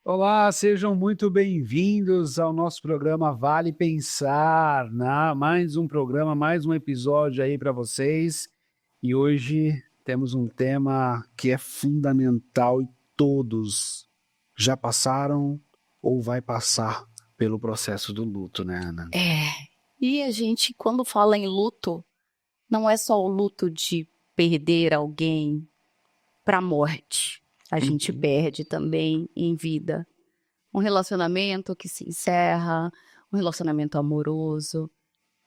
Olá, sejam muito bem-vindos ao nosso programa Vale Pensar, né? Mais um programa, mais um episódio aí para vocês. E hoje temos um tema que é fundamental e todos já passaram ou vai passar pelo processo do luto, né, Ana? E a gente, quando fala em luto, não é só o luto de perder alguém para a morte. A gente perde também em vida um relacionamento que se encerra, um relacionamento amoroso,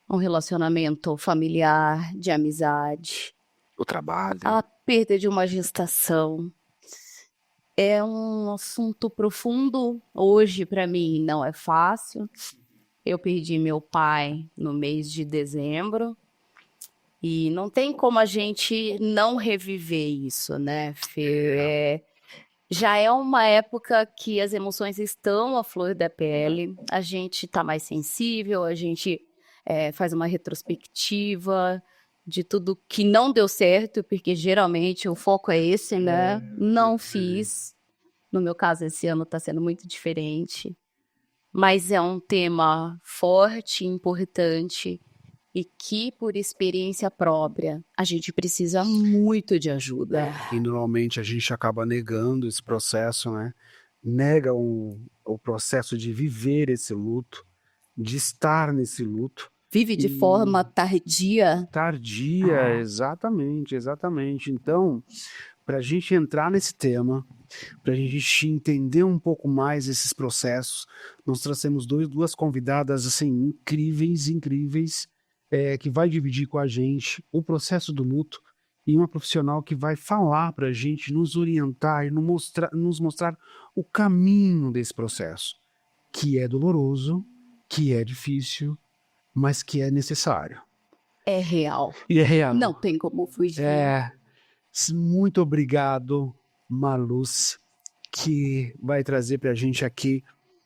um relacionamento familiar, de amizade, O trabalho. a perda de uma gestação. É um assunto profundo. Hoje, para mim, não é fácil. Eu perdi meu pai no mês de dezembro. E não tem como a gente não reviver isso, né, Fê? Já é uma época que as emoções estão à flor da pele, a gente está mais sensível, a gente faz uma retrospectiva de tudo que não deu certo, porque geralmente o foco é esse, né? Não fiz. No meu caso, esse ano está sendo muito diferente. Mas é um tema forte, importante e que, por experiência própria, a gente precisa muito de ajuda. E normalmente a gente acaba negando esse processo, né? Nega o processo de viver esse luto, de estar nesse luto. Vive de E forma tardia. tardia, exatamente, exatamente. Então, para a gente entrar nesse tema, para a gente entender um pouco mais esses processos, nós trouxemos duas convidadas assim incríveis, incríveis, que vai dividir com a gente o processo do luto e uma profissional que vai falar para a gente, nos orientar e nos mostrar o caminho desse processo, que é doloroso, que é difícil, mas que é necessário. É real. E é Não real. tem como fugir. É, muito obrigado, Marluce, que vai trazer para a gente aqui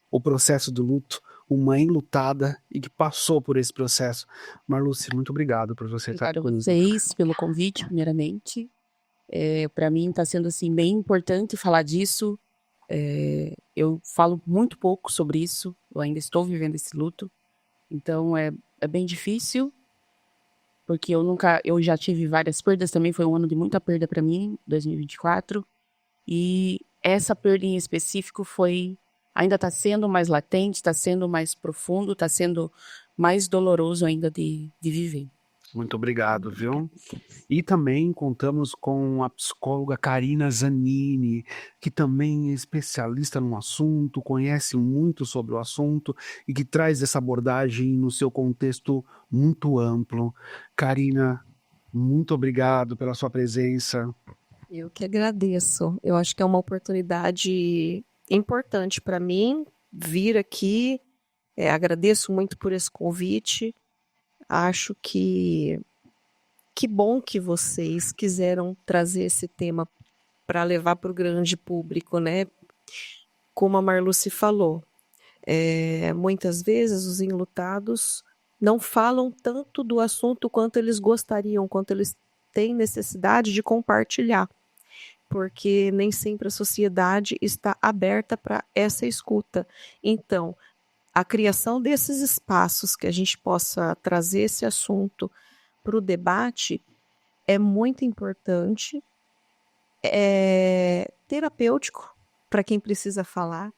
o processo do luto, uma enlutada e que passou por esse processo. Marluce, muito obrigado por você estar Obrigada a aqui. vocês pelo convite, primeiramente. Para mim está sendo assim bem importante falar disso. Eu falo muito pouco sobre isso. Eu ainda estou vivendo esse luto, então é bem difícil porque eu já tive várias perdas também. Foi um ano de muita perda para mim, 2024, e essa perda em específico ainda está sendo mais latente, está sendo mais profundo, está sendo mais doloroso ainda de viver. Muito obrigado, viu? E também contamos com a psicóloga Karina Zanini, que também é especialista no assunto, conhece muito sobre o assunto e que traz essa abordagem no seu contexto muito amplo. Karina, muito obrigado pela sua presença. Eu que agradeço. Eu acho que é uma oportunidade importante para mim vir aqui. Agradeço muito por esse convite. Acho que bom que vocês quiseram trazer esse tema para levar para o grande público, né? Como a Marluce falou, muitas vezes os enlutados não falam tanto do assunto quanto eles gostariam, quanto eles têm necessidade de compartilhar, porque nem sempre a sociedade está aberta para essa escuta. Então, a criação desses espaços que a gente possa trazer esse assunto para o debate é muito importante, é terapêutico para quem precisa falar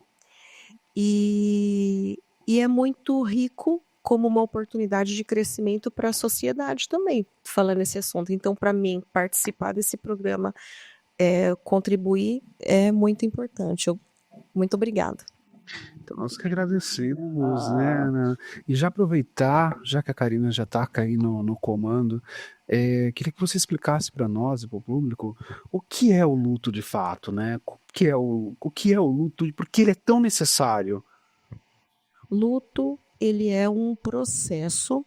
e é muito rico como uma oportunidade de crescimento para a sociedade também, falando esse assunto. Então, para mim, participar desse programa, contribuir é muito importante. Muito obrigada. Então, nós que agradecemos, né, Ana? E já aproveitar, já que a Karina já está aí no comando, queria que você explicasse para nós e para o público o que é o luto de fato, né? O que é o luto e por que ele é tão necessário? Luto, ele é um processo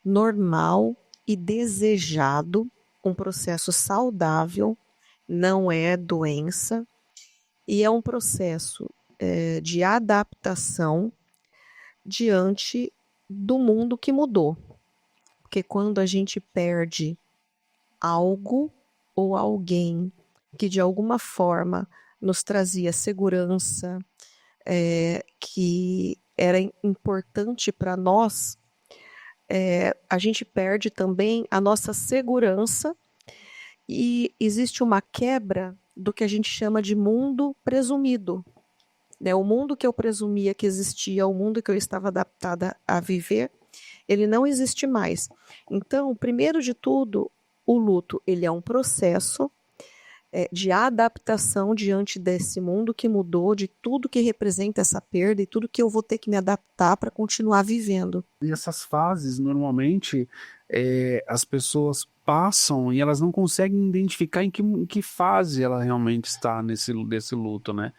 normal e desejado, um processo saudável, não é doença, e é um processo de adaptação diante do mundo que mudou. Porque quando a gente perde algo ou alguém que de alguma forma nos trazia segurança, que era importante para nós, a gente perde também a nossa segurança e existe uma quebra do que a gente chama de mundo presumido. Né? O mundo que eu presumia que existia, o mundo que eu estava adaptada a viver, ele não existe mais. Então, primeiro de tudo, o luto ele é um processo de adaptação diante desse mundo que mudou, de tudo que representa essa perda e tudo que eu vou ter que me adaptar para continuar vivendo. E essas fases, normalmente, as pessoas passam e elas não conseguem identificar em que fase ela realmente está desse luto, né?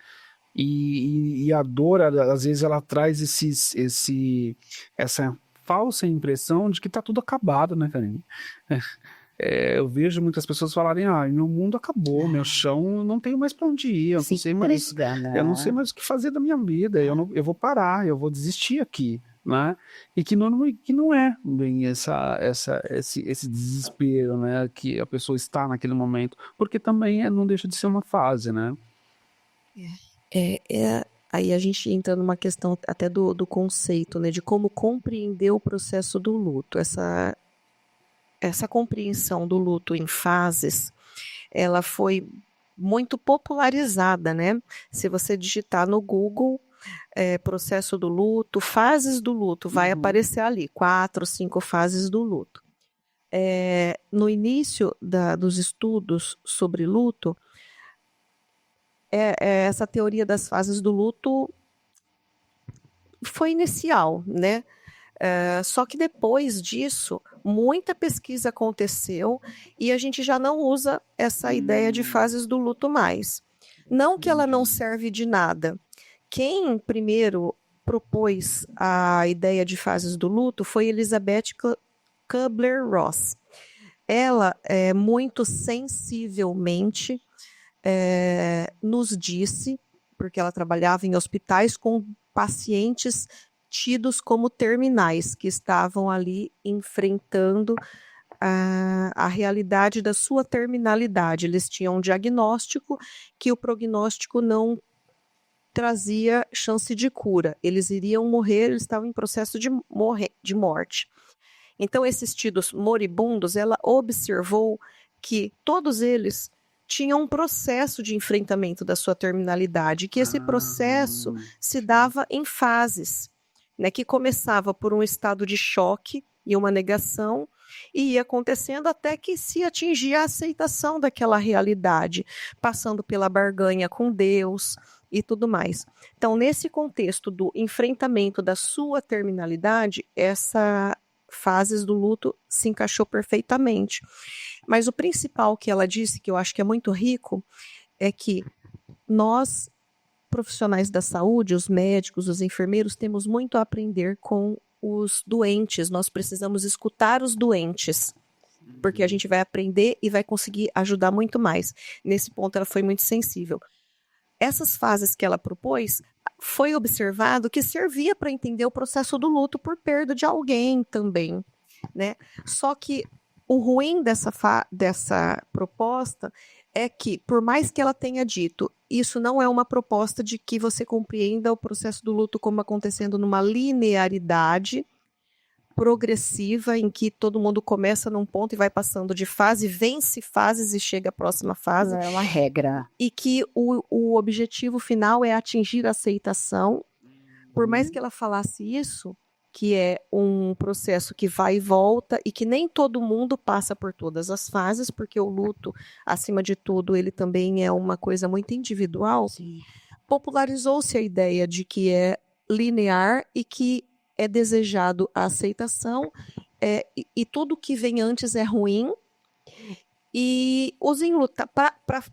E a dor, às vezes, ela traz essa falsa impressão de que está tudo acabado, né, Karine? Eu vejo muitas pessoas falarem, meu mundo acabou, meu chão, não tenho mais para onde ir, eu não sei mais, eu não sei mais o que fazer da minha vida, eu vou parar, eu vou desistir aqui, né? E que não é bem esse desespero, né, que a pessoa está naquele momento, porque também não deixa de ser uma fase, né? Aí a gente entra numa questão até do conceito, né, de como compreender o processo do luto. Essa compreensão do luto em fases, ela foi muito popularizada, né? Se você digitar no Google, processo do luto, fases do luto, vai aparecer ali, 4, 5 fases do luto. No início dos estudos sobre luto, essa teoria das fases do luto foi inicial, né? Só que depois disso, muita pesquisa aconteceu e a gente já não usa essa ideia de fases do luto mais. Não que ela não serve de nada. Quem primeiro propôs a ideia de fases do luto foi Elizabeth Kubler-Ross. Ela, muito sensivelmente, nos disse, porque ela trabalhava em hospitais com pacientes tidos como terminais, que estavam ali enfrentando a realidade da sua terminalidade. Eles tinham um diagnóstico que o prognóstico não trazia chance de cura. Eles iriam morrer, eles estavam em processo de morte. Então, esses tidos moribundos, ela observou que todos eles tinham um processo de enfrentamento da sua terminalidade, que esse processo se dava em fases. Né, que começava por um estado de choque e uma negação e ia acontecendo até que se atingia a aceitação daquela realidade, passando pela barganha com Deus e tudo mais. Então, nesse contexto do enfrentamento da sua terminalidade, essa fases do luto se encaixou perfeitamente. Mas o principal que ela disse, que eu acho que é muito rico, é que nós, profissionais da saúde, os médicos, os enfermeiros, temos muito a aprender com os doentes. Nós precisamos escutar os doentes, porque a gente vai aprender e vai conseguir ajudar muito mais. Nesse ponto, ela foi muito sensível. Essas fases que ela propôs, foi observado que servia para entender o processo do luto por perda de alguém também, né? Só que o ruim dessa proposta é que, por mais que ela tenha dito, isso não é uma proposta de que você compreenda o processo do luto como acontecendo numa linearidade progressiva, em que todo mundo começa num ponto e vai passando de fase, vence fases e chega à próxima fase. Não é uma regra. E que o objetivo final é atingir a aceitação. Por mais que ela falasse isso, que é um processo que vai e volta e que nem todo mundo passa por todas as fases, porque o luto, acima de tudo, ele também é uma coisa muito individual. Sim. Popularizou-se a ideia de que é linear e que é desejado a aceitação, e tudo que vem antes é ruim. E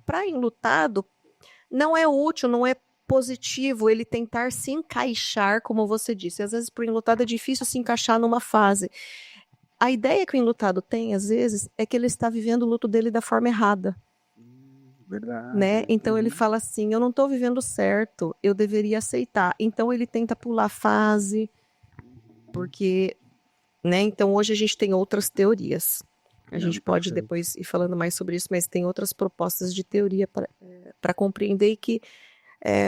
para enlutado, não é útil, não é positivo ele tentar se encaixar, como você disse. Às vezes, para o enlutado é difícil se encaixar numa fase. A ideia que o enlutado tem, às vezes, é que ele está vivendo o luto dele da forma errada. Verdade. Né? Então, ele fala assim, eu não estou vivendo certo, eu deveria aceitar. Então, ele tenta pular fase, porque... Né? Então, hoje a gente tem outras teorias. A gente pode Perfeito. depois ir falando mais sobre isso, mas tem outras propostas de teoria para compreender e que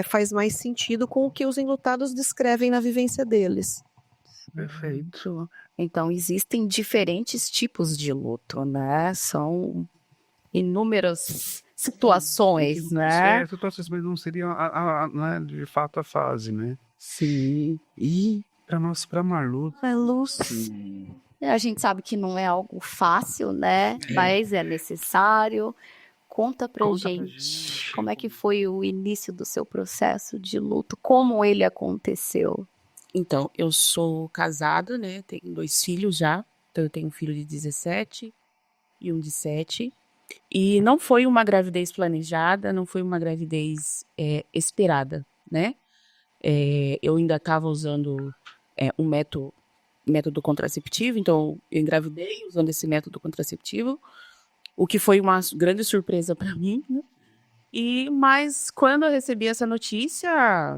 faz mais sentido com o que os enlutados descrevem na vivência deles. Perfeito. Então, existem diferentes tipos de luto, né? São inúmeras situações, né? Certo, situações, mas não seria né, de fato a fase, né? Sim. E para Marlu, É luz. A gente sabe que não é algo fácil, né? Mas é necessário. Conta pra Conta pra gente gente. como é que foi o início do seu processo de luto, como ele aconteceu. Então, eu sou casada, né? Tenho 2 filhos já. Então, eu tenho um filho de 17 e um de 7. E não foi uma gravidez planejada, não foi uma gravidez esperada, né? Eu ainda estava usando um método contraceptivo, então eu engravidei usando esse método contraceptivo, o que foi uma grande surpresa para mim, né? Mas quando eu recebi essa notícia,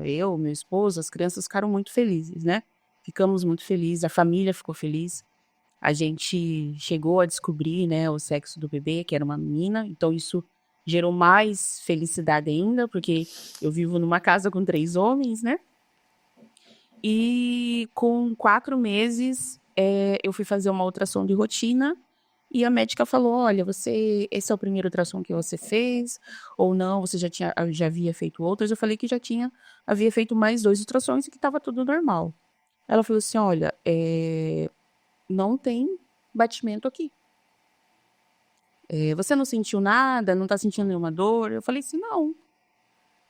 eu, meu esposo, as crianças ficaram muito felizes, né? Ficamos muito felizes, a família ficou feliz. A gente chegou a descobrir, né, o sexo do bebê, que era uma menina, então isso gerou mais felicidade ainda, porque eu vivo numa casa com 3 homens, né? E com 4 meses, eu fui fazer uma ultrassom de rotina e a médica falou: olha, esse é o primeiro ultrassom que você fez, ou não, você já havia feito outros? Eu falei que havia feito mais 2 ultrassons e que estava tudo normal. Ela falou assim: olha, não tem batimento aqui. Você não sentiu nada? Não tá sentindo nenhuma dor? Eu falei assim, não.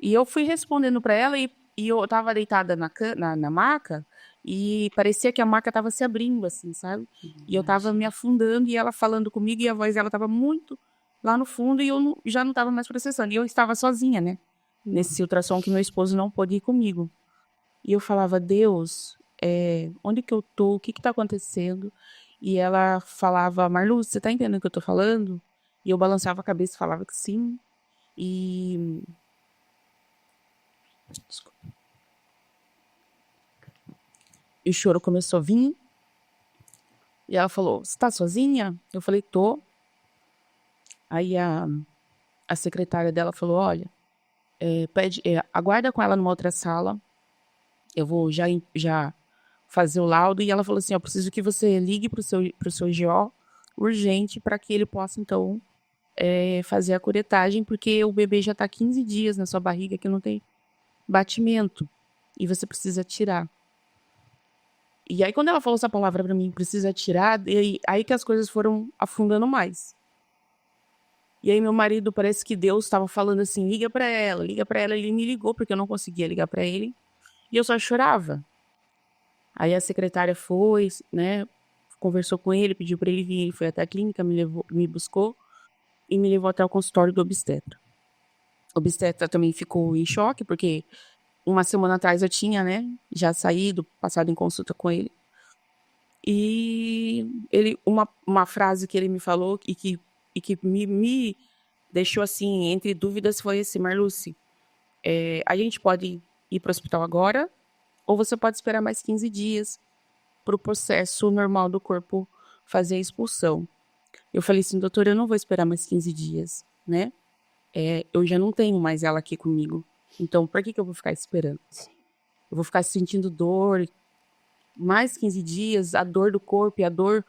E eu fui respondendo para ela e eu tava deitada na maca e parecia que a maca tava se abrindo, assim, sabe? E eu tava me afundando e ela falando comigo e a voz dela tava muito lá no fundo e eu já não tava mais processando. E eu estava sozinha, né? Nesse ultrassom que meu esposo não pôde ir comigo. E eu falava, Deus, onde que eu tô? O que que tá acontecendo? E ela falava, Marlu, você tá entendendo o que eu tô falando? E eu balançava a cabeça e falava que sim. E... Desculpa. E o choro começou a vir. E ela falou, você tá sozinha? Eu falei, tô. Aí a secretária dela falou, olha, aguarda com ela numa outra sala. Eu vou já fazer o laudo. E ela falou assim, eu preciso que você ligue pro seu GO urgente para que ele possa, então, fazer a curetagem, porque o bebê já tá 15 dias na sua barriga que não tem batimento. E você precisa tirar. E aí, quando ela falou essa palavra pra mim, precisa tirar, aí que as coisas foram afundando mais. E aí, meu marido, parece que Deus estava falando assim, liga pra ela. Ele me ligou, porque eu não conseguia ligar pra ele. E eu só chorava. Aí a secretária foi, né, conversou com ele, pediu pra ele vir, ele foi até a clínica, me buscou e me levou até o consultório do obstetra. O obstetra também ficou em choque, porque uma semana atrás eu tinha, né, já saído, passado em consulta com ele. E uma frase que ele me falou e que me deixou assim, entre dúvidas, foi assim, Marluce, a gente pode ir para o hospital agora, ou você pode esperar mais 15 dias para o processo normal do corpo fazer a expulsão. Eu falei assim, doutor, eu não vou esperar mais 15 dias, né? Eu já não tenho mais ela aqui comigo. Então, por que eu vou ficar esperando? Eu vou ficar sentindo dor, mais 15 dias, a dor do corpo e a dor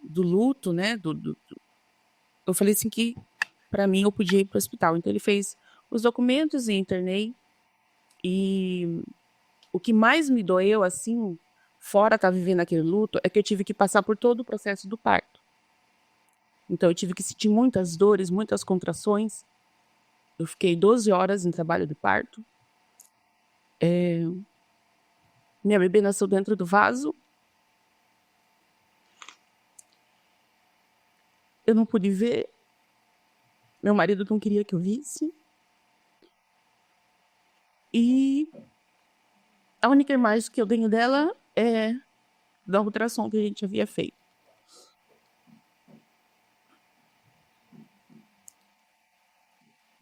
do luto, né? Eu falei assim que, para mim, eu podia ir para o hospital. Então, ele fez os documentos e internei. E o que mais me doeu, assim, fora estar vivendo aquele luto, é que eu tive que passar por todo o processo do parto. Então, eu tive que sentir muitas dores, muitas contrações. Eu fiquei 12 horas em trabalho de parto. Minha bebê nasceu dentro do vaso. Eu não pude ver. Meu marido não queria que eu visse. E a única imagem que eu tenho dela é da ultrassom que a gente havia feito.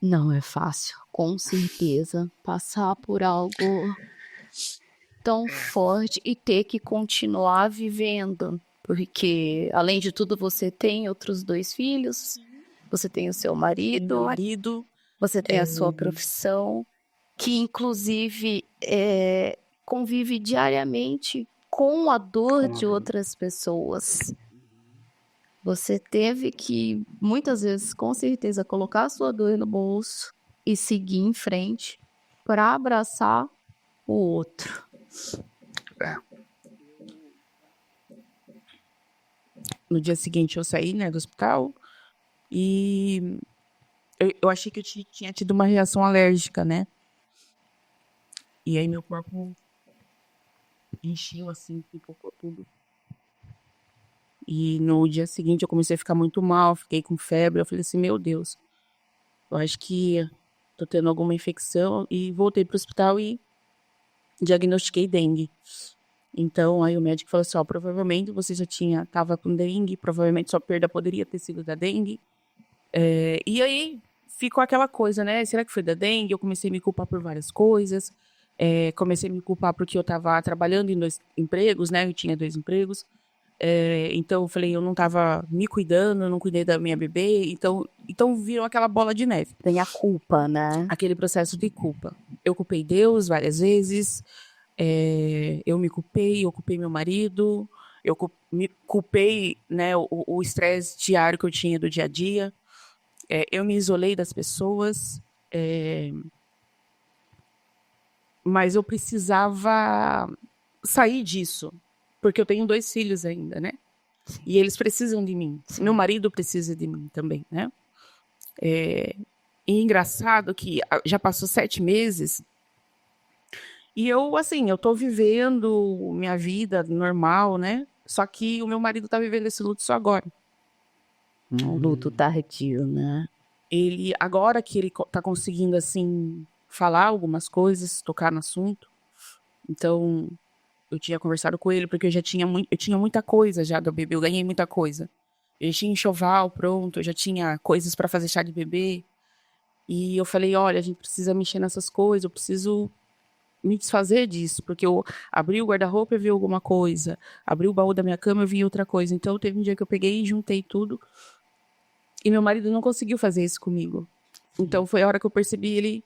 Não é fácil, com certeza, passar por algo tão forte e ter que continuar vivendo. Porque, além de tudo, você tem outros 2 filhos, você tem o seu Meu marido, marido, você tem a sua profissão, que inclusive convive diariamente com a dor de outras pessoas. Você teve que, muitas vezes, com certeza, colocar a sua dor no bolso e seguir em frente para abraçar o outro. no dia seguinte eu saí, né, do hospital e eu achei que eu tinha tido uma reação alérgica, né? E aí meu corpo encheu assim, pipocou tudo. E no dia seguinte eu comecei a ficar muito mal, fiquei com febre. Eu falei assim, meu Deus, eu acho que tô tendo alguma infecção. E voltei pro hospital e diagnostiquei dengue. Então aí o médico falou assim, ó, provavelmente você já tava com dengue, provavelmente sua perda poderia ter sido da dengue. E aí ficou aquela coisa, né? Será que foi da dengue? Eu comecei a me culpar por várias coisas. Comecei a me culpar porque eu estava trabalhando em 2 empregos, né? Eu tinha 2 empregos. Então eu falei, eu não estava me cuidando, eu não cuidei da minha bebê. Então virou aquela bola de neve. Tem a culpa, né? Aquele processo de culpa. Eu culpei Deus várias vezes. Eu me culpei, eu culpei meu marido. Me culpei, né? O estresse diário que eu tinha do dia a dia. Eu me isolei das pessoas, mas eu precisava sair disso, porque eu tenho 2 filhos ainda, né? E eles precisam de mim. Meu marido precisa de mim também, né? E engraçado que já passou 7 meses e eu, assim, eu tô vivendo minha vida normal, né? Só que o meu marido tá vivendo esse luto só agora. Um luto tardio, né? Agora que ele tá conseguindo, assim, falar algumas coisas, tocar no assunto. Então, eu tinha conversado com ele, porque eu tinha muita coisa já do bebê, eu ganhei muita coisa. Eu já tinha enxoval pronto, eu já tinha coisas para fazer chá de bebê. E eu falei, olha, a gente precisa mexer nessas coisas, eu preciso me desfazer disso, porque eu abri o guarda-roupa e vi alguma coisa, abri o baú da minha cama e vi outra coisa. Então, teve um dia que eu peguei e juntei tudo. E meu marido não conseguiu fazer isso comigo. Então, foi a hora que eu percebi, ele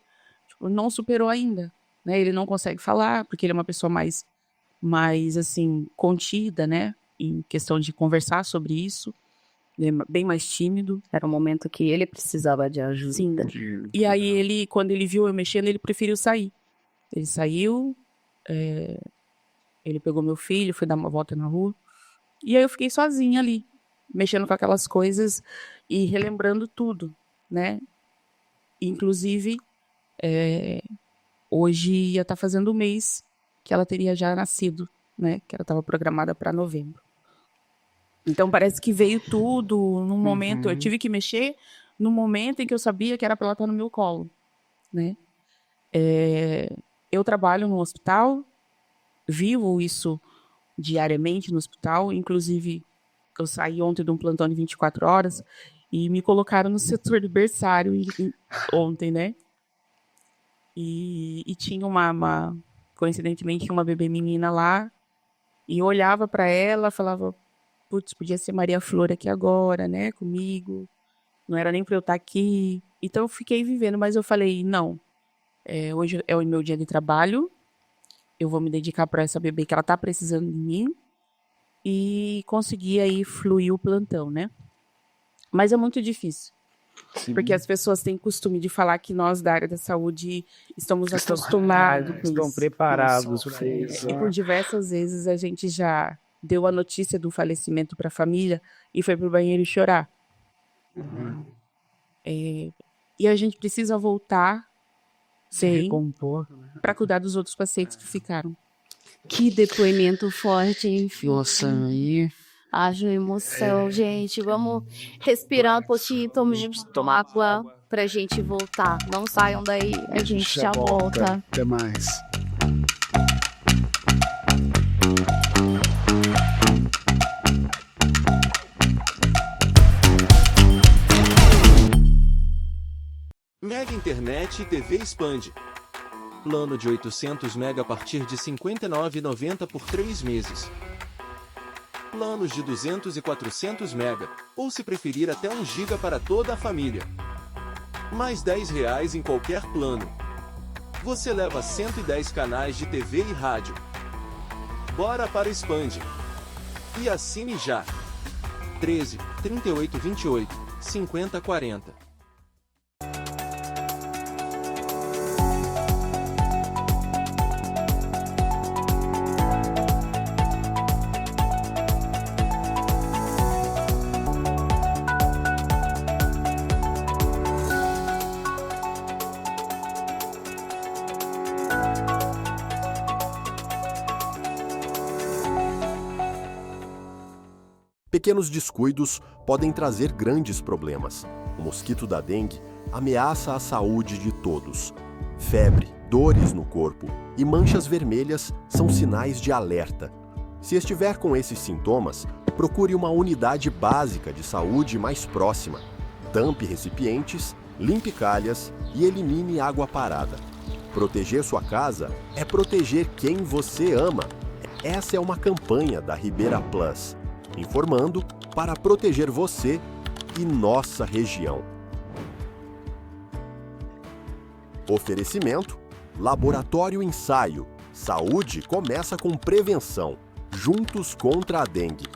não superou ainda, né? Ele não consegue falar, porque ele é uma pessoa mais assim, contida, né? Em questão de conversar sobre isso. Ele é bem mais tímido. Era um momento que ele precisava de ajuda. Sim. E aí, quando ele viu eu mexendo, ele preferiu sair. Ele saiu, ele pegou meu filho, foi dar uma volta na rua. E aí eu fiquei sozinha ali, mexendo com aquelas coisas e relembrando tudo, né? Inclusive, hoje ia estar fazendo 1 mês que ela teria já nascido, né? Que ela estava programada para novembro. Então parece que veio tudo num momento. Eu tive que mexer no momento em que eu sabia que era para ela estar no meu colo, né? Eu trabalho no hospital, vivo isso diariamente no hospital. Inclusive, eu saí ontem de um plantão de 24 horas e me colocaram no setor de berçário ontem, né? E tinha coincidentemente, uma bebê menina lá. E eu olhava para ela, falava, putz, podia ser Maria Flor aqui agora, né? Comigo. Não era nem para eu estar aqui. Então eu fiquei vivendo, mas eu falei, não. Hoje é o meu dia de trabalho. Eu vou me dedicar para essa bebê que ela tá precisando de mim. E conseguir aí fluir o plantão, né? Mas é muito difícil. Sim. Porque as pessoas têm costume de falar que nós da área da saúde estamos acostumados com estão isso. preparados para isso. E por diversas vezes a gente já deu a notícia do falecimento para a família e foi pro banheiro chorar. E a gente precisa voltar para cuidar dos outros pacientes que ficaram. Que depoimento forte, hein? Nossa, aí... Haja emoção, gente. Vamos respirar um pouquinho, tomar água pra gente voltar. Não saiam daí, a gente já volta. Até mais. Mega Internet e TV Expande. Plano de 800 MB a partir de R$ 59,90 por 3 meses. Planos de 200 e 400 MB, ou se preferir até 1 GB para toda a família. Mais R$10 em qualquer plano. Você leva 110 canais de TV e rádio. Bora para o Expand. E assine já. 13 38 28 50 40. Pequenos descuidos podem trazer grandes problemas. O mosquito da dengue ameaça a saúde de todos. Febre, dores no corpo e manchas vermelhas são sinais de alerta. Se estiver com esses sintomas, procure uma unidade básica de saúde mais próxima. Tampe recipientes, limpe calhas e elimine água parada. Proteger sua casa é proteger quem você ama. Essa é uma campanha da Ribeira Plus, informando para proteger você e nossa região. Oferecimento: Laboratório Ensaio. Saúde começa com prevenção. Juntos contra a dengue.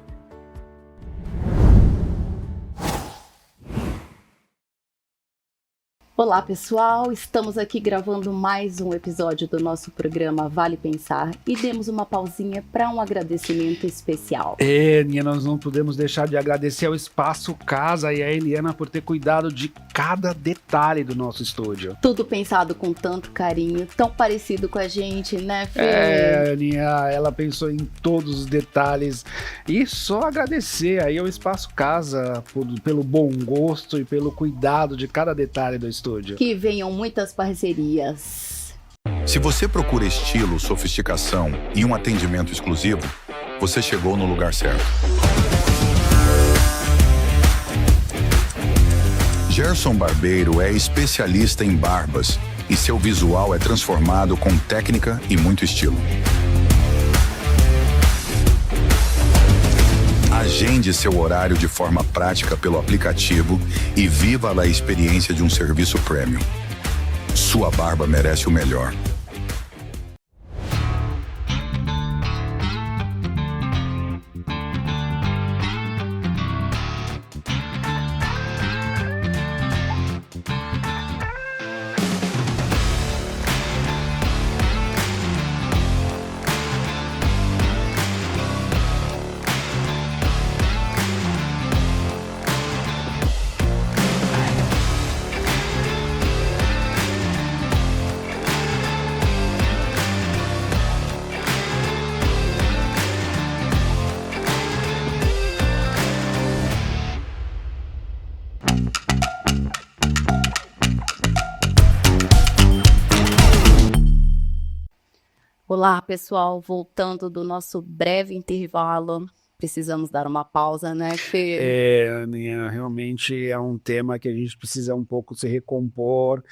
Olá, pessoal! Estamos aqui gravando mais um episódio do nosso programa Vale Pensar e demos uma pausinha para um agradecimento especial. Aninha, nós não podemos deixar de agradecer ao Espaço Casa e a Eliana por ter cuidado de cada detalhe do nosso estúdio. Tudo pensado com tanto carinho, tão parecido com a gente, né, Fê? Aninha, ela pensou em todos os detalhes. E só agradecer aí ao Espaço Casa pelo bom gosto e pelo cuidado de cada detalhe do estúdio. Que venham muitas parcerias. Se você procura estilo, sofisticação e um atendimento exclusivo, você chegou no lugar certo. Gerson Barbeiro é especialista em barbas e seu visual é transformado com técnica e muito estilo. Agende seu horário de forma prática pelo aplicativo e viva a experiência de um serviço premium. Sua barba merece o melhor. Olá, pessoal, voltando do nosso breve intervalo, precisamos dar uma pausa, né, Fê? Aninha, realmente é um tema que a gente precisa um pouco se recompor,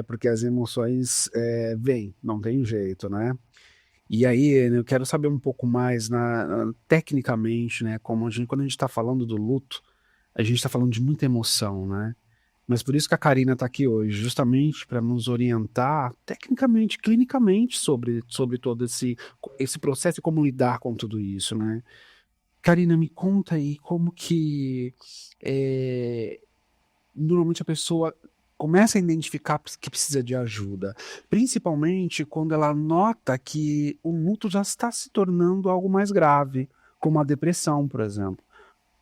porque as emoções vêm, não tem jeito, né? E aí, eu quero saber um pouco mais tecnicamente, né, quando a gente está falando do luto, a gente está falando de muita emoção, né? Mas por isso que a Karina está aqui hoje, justamente para nos orientar tecnicamente, clinicamente sobre todo esse processo e como lidar com tudo isso, né? Karina, me conta aí como que normalmente a pessoa começa a identificar que precisa de ajuda, principalmente quando ela nota que o luto já está se tornando algo mais grave, como a depressão, por exemplo.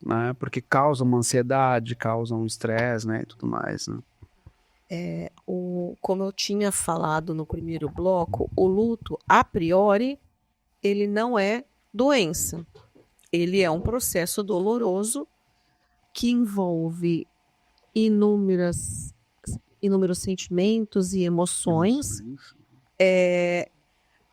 Né? Porque causa uma ansiedade, causa um estresse, né, e tudo mais, né? Como eu tinha falado no primeiro bloco, o luto, a priori, ele não é doença. Ele é um processo doloroso que envolve inúmeros sentimentos e emoções.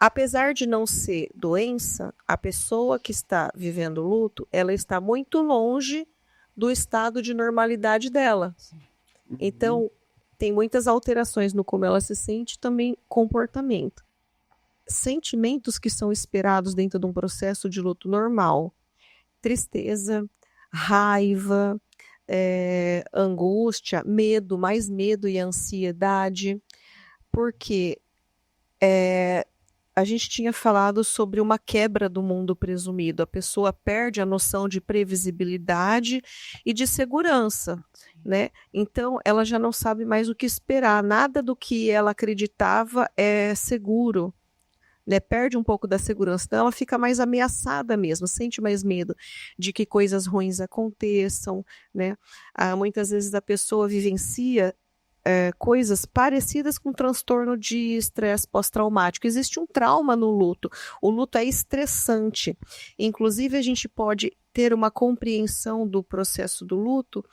Apesar de não ser doença, a pessoa que está vivendo luto, ela está muito longe do estado de normalidade dela. Então, tem muitas alterações no como ela se sente, também comportamento. Sentimentos que são esperados dentro de um processo de luto normal. tristeza, raiva, angústia, medo, mais medo e ansiedade, porque a gente tinha falado sobre uma quebra do mundo presumido. A pessoa perde a noção de previsibilidade e de segurança, né? Então, ela já não sabe mais o que esperar. Nada do que ela acreditava é seguro, né? Perde um pouco da segurança. Então, ela fica mais ameaçada mesmo, sente mais medo de que coisas ruins aconteçam, né? Muitas vezes a pessoa vivencia coisas parecidas com transtorno de estresse pós-traumático. Existe um trauma no luto. O luto é estressante. Inclusive, a gente pode ter uma compreensão do processo do luto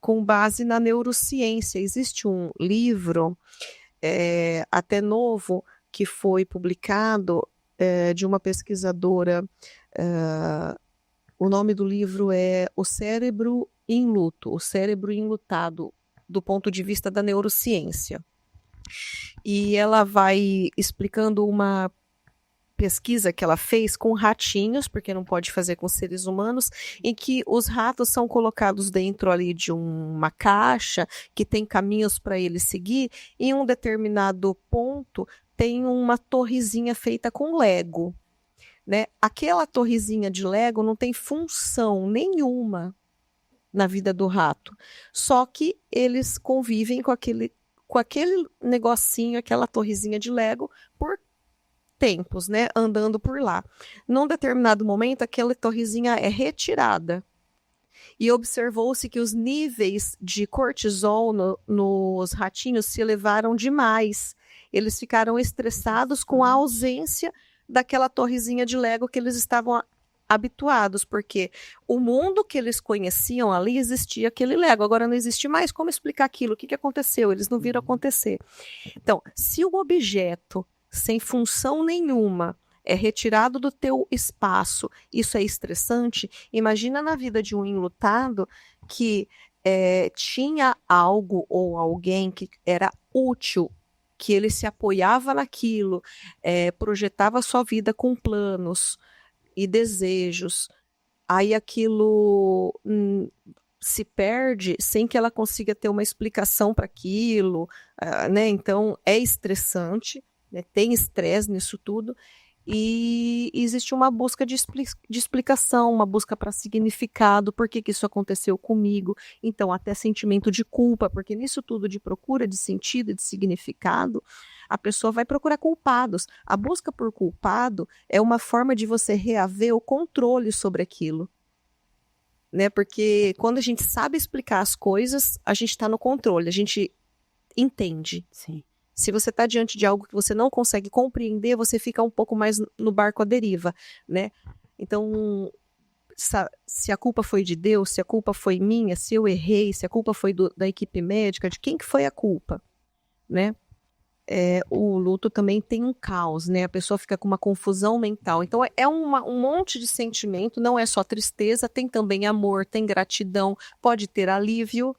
com base na neurociência. Existe um livro, até novo, que foi publicado de uma pesquisadora. O nome do livro é O Cérebro em Luto, O Cérebro Enlutado, do ponto de vista da neurociência. E ela vai explicando uma pesquisa que ela fez com ratinhos, porque não pode fazer com seres humanos, em que os ratos são colocados dentro ali de uma caixa que tem caminhos para eles seguir, e em um determinado ponto tem uma torrezinha feita com Lego, né? Aquela torrezinha de Lego não tem função nenhuma na vida do rato, só que eles convivem com aquele negocinho, aquela torrezinha de Lego por tempos, né, andando por lá. Num determinado momento, aquela torrezinha é retirada e observou-se que os níveis de cortisol nos ratinhos se elevaram demais. Eles ficaram estressados com a ausência daquela torrezinha de Lego que eles estavam habituados, porque o mundo que eles conheciam ali existia aquele Lego, agora não existe mais. Como explicar aquilo? O que aconteceu? Eles não viram acontecer. Então, se o objeto sem função nenhuma é retirado do teu espaço, isso é estressante. Imagina na vida de um enlutado que tinha algo ou alguém que era útil, que ele se apoiava naquilo, projetava a sua vida com planos e desejos, aí aquilo se perde sem que ela consiga ter uma explicação para aquilo, né? Então é estressante, né? Tem estresse nisso tudo, e existe uma busca de explicação, uma busca para significado, por que isso aconteceu comigo, então até sentimento de culpa, porque nisso tudo de procura de sentido e de significado, a pessoa vai procurar culpados. A busca por culpado é uma forma de você reaver o controle sobre aquilo, né? Porque quando a gente sabe explicar as coisas, a gente está no controle, a gente entende. Sim. Se você está diante de algo que você não consegue compreender, você fica um pouco mais no barco à deriva, né? Então, se a culpa foi de Deus, se a culpa foi minha, se eu errei, se a culpa foi da equipe médica, de quem que foi a culpa, né? O luto também tem um caos, né? A pessoa fica com uma confusão mental. Então, um monte de sentimento, não é só tristeza, tem também amor, tem gratidão, pode ter alívio,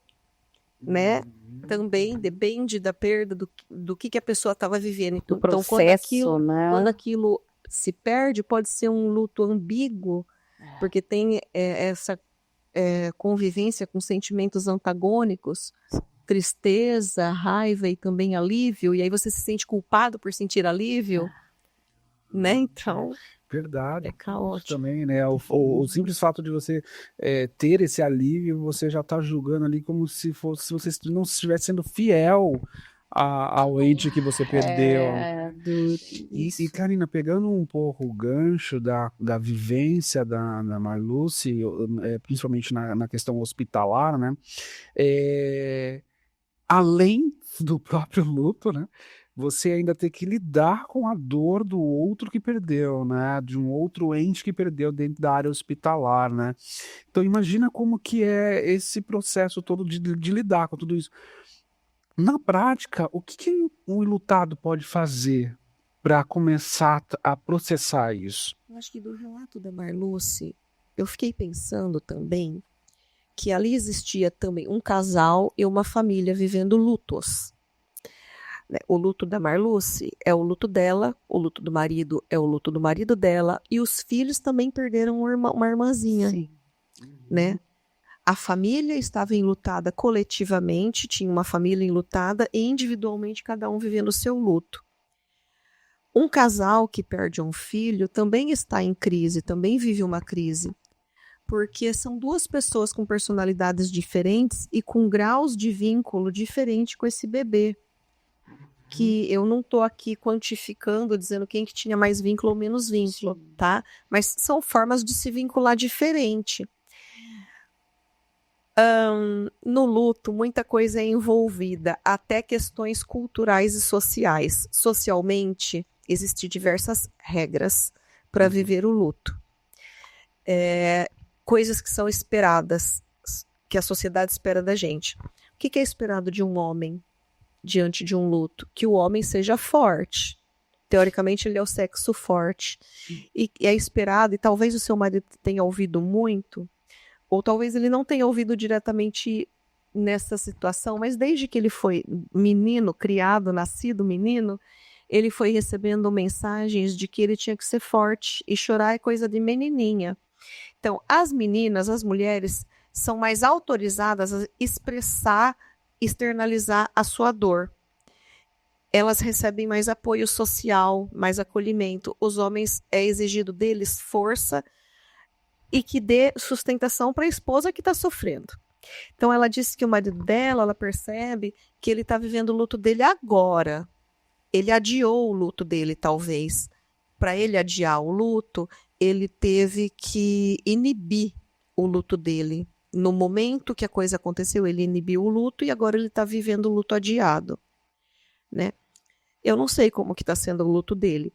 né? Também depende da perda, do que a pessoa estava vivendo. Do processo, né? Quando aquilo se perde, pode ser um luto ambíguo, porque tem essa convivência com sentimentos antagônicos, tristeza, raiva e também alívio, e aí você se sente culpado por sentir alívio, né? Então, verdade. É caótico. Também, né? O simples fato de você ter esse alívio, você já está julgando ali como se você não estivesse sendo fiel ao ente que você perdeu. E Karina, pegando um pouco o gancho da vivência da Marluce, principalmente na questão hospitalar, né? Além do próprio luto, né? Você ainda tem que lidar com a dor do outro que perdeu, né? De um outro ente que perdeu dentro da área hospitalar, né? Então imagina como que é esse processo todo de lidar com tudo isso. Na prática, o que um enlutado pode fazer para começar a processar isso? Eu acho que do relato da Marluce, eu fiquei pensando também que ali existia também um casal e uma família vivendo lutos. O luto da Marluce é o luto dela, o luto do marido é o luto do marido dela, e os filhos também perderam uma irmãzinha. Sim. né? A família estava enlutada coletivamente, tinha uma família enlutada e individualmente cada um vivendo o seu luto. Um casal que perde um filho também está em crise, também vive uma crise, porque são duas pessoas com personalidades diferentes e com graus de vínculo diferente com esse bebê, que eu não estou aqui quantificando, dizendo quem que tinha mais vínculo ou menos vínculo, tá? Mas são formas de se vincular diferente. No luto, muita coisa é envolvida, até questões culturais e sociais. Socialmente, existem diversas regras para viver o luto. Coisas que são esperadas, que a sociedade espera da gente. O que é esperado de um homem diante de um luto? Que o homem seja forte. Teoricamente, ele é o sexo forte. E é esperado, e talvez o seu marido tenha ouvido muito, ou talvez ele não tenha ouvido diretamente nessa situação, mas desde que ele foi menino, criado, nascido menino, ele foi recebendo mensagens de que ele tinha que ser forte, e chorar é coisa de menininha. Então, as meninas, as mulheres, são mais autorizadas a expressar, externalizar a sua dor. Elas recebem mais apoio social, mais acolhimento. Os homens, é exigido deles força e que dê sustentação para a esposa que está sofrendo. Então, ela disse que o marido dela, ela percebe que ele está vivendo o luto dele agora. Ele adiou o luto dele, talvez. Para ele adiar o luto, ele teve que inibir o luto dele. No momento que a coisa aconteceu, ele inibiu o luto e agora ele está vivendo o luto adiado, né? Eu não sei como que está sendo o luto dele.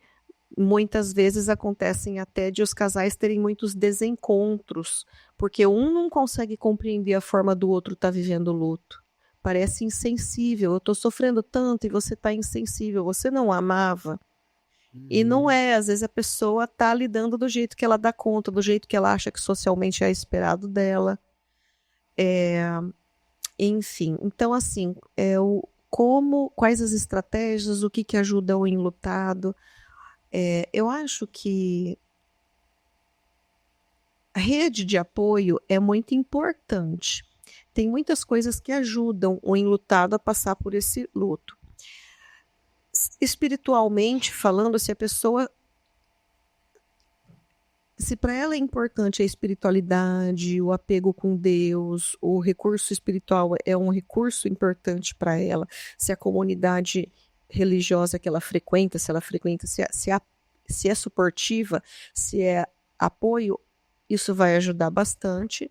Muitas vezes acontecem até de os casais terem muitos desencontros, porque um não consegue compreender a forma do outro estar vivendo o luto. Parece insensível. Eu estou sofrendo tanto e você está insensível. Você não amava. E não é. Às vezes a pessoa está lidando do jeito que ela dá conta, do jeito que ela acha que socialmente é esperado dela. Enfim, então assim, quais as estratégias, o que ajuda o enlutado? Eu acho que a rede de apoio é muito importante. Tem muitas coisas que ajudam o enlutado a passar por esse luto. Espiritualmente falando, se para ela é importante a espiritualidade, o apego com Deus, o recurso espiritual é um recurso importante para ela, se a comunidade religiosa que ela frequenta, se é suportiva, se é apoio, isso vai ajudar bastante.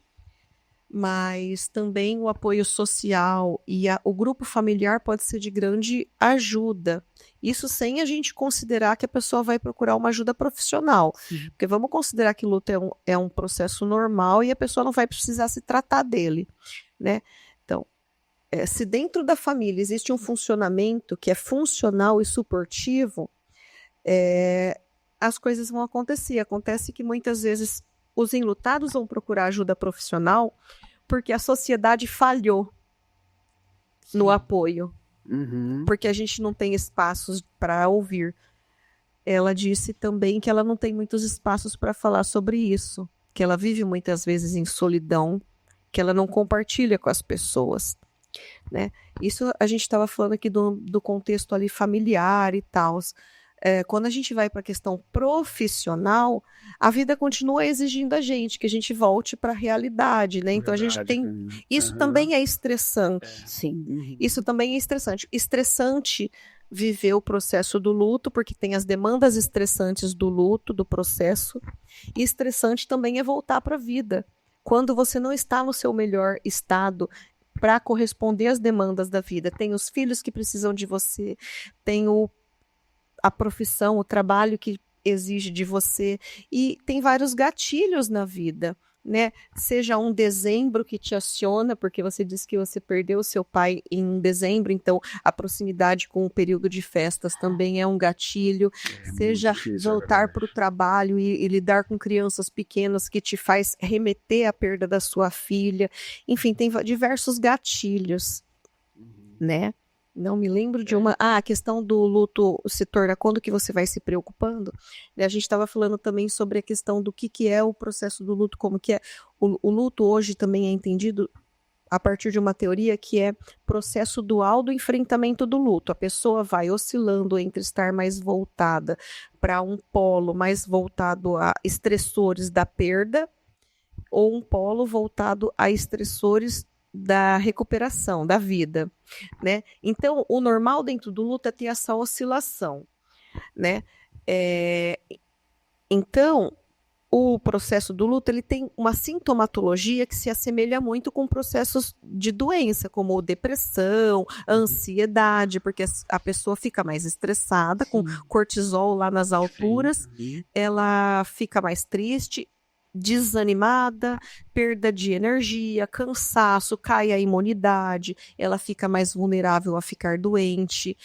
Mas também o apoio social e o grupo familiar pode ser de grande ajuda. Isso sem a gente considerar que a pessoa vai procurar uma ajuda profissional. Porque vamos considerar que luto é um processo normal e a pessoa não vai precisar se tratar dele, né? Então, se dentro da família existe um funcionamento que é funcional e suportivo, as coisas vão acontecer. Acontece que muitas vezes os enlutados vão procurar ajuda profissional porque a sociedade falhou no apoio, porque a gente não tem espaços para ouvir. Ela disse também que ela não tem muitos espaços para falar sobre isso, que ela vive muitas vezes em solidão, que ela não compartilha com as pessoas, né? Isso a gente estava falando aqui do contexto ali familiar e tal. Quando a gente vai para a questão profissional, a vida continua exigindo a gente que a gente volte para a realidade, né? Então a gente tem... Isso também é estressante. Sim. Isso também é estressante. Estressante viver o processo do luto, porque tem as demandas estressantes do luto, do processo. E estressante também é voltar para a vida. Quando você não está no seu melhor estado para corresponder às demandas da vida. Tem os filhos que precisam de você, tem a profissão, o trabalho que exige de você, e tem vários gatilhos na vida, né? Seja um dezembro que te aciona, porque você disse que você perdeu o seu pai em dezembro, então a proximidade com o período de festas também é um gatilho, seja voltar para o trabalho e lidar com crianças pequenas que te faz remeter à perda da sua filha, enfim, tem diversos gatilhos, né? Não me lembro de uma. A questão do luto se torna quando que você vai se preocupando. A gente estava falando também sobre a questão do que é o processo do luto, como que é. O luto hoje também é entendido a partir de uma teoria que é processo dual do enfrentamento do luto. A pessoa vai oscilando entre estar mais voltada para um polo mais voltado a estressores da perda ou um polo voltado a estressores da recuperação, da vida, né? Então, o normal dentro do luto é ter essa oscilação, né? Então, o processo do luto ele tem uma sintomatologia que se assemelha muito com processos de doença, como depressão, ansiedade, porque a pessoa fica mais estressada, com cortisol lá nas alturas, ela fica mais triste, desanimada, perda de energia, cansaço, cai a imunidade, ela fica mais vulnerável a ficar doente,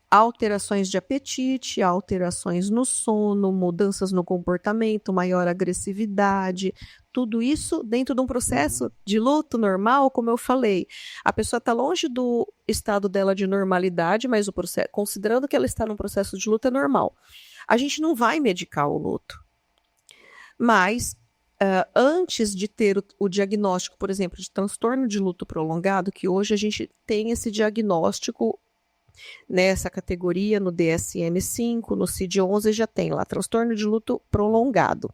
alterações de apetite, alterações no sono, mudanças no comportamento, maior agressividade, tudo isso dentro de um processo de luto normal, como eu falei. A pessoa está longe do estado dela de normalidade, mas o processo, considerando que ela está num processo de luto, é normal. A gente não vai medicar o luto. Mas, antes de ter o diagnóstico, por exemplo, de transtorno de luto prolongado, que hoje a gente tem esse diagnóstico nessa categoria no DSM-5, no CID-11 já tem lá, transtorno de luto prolongado.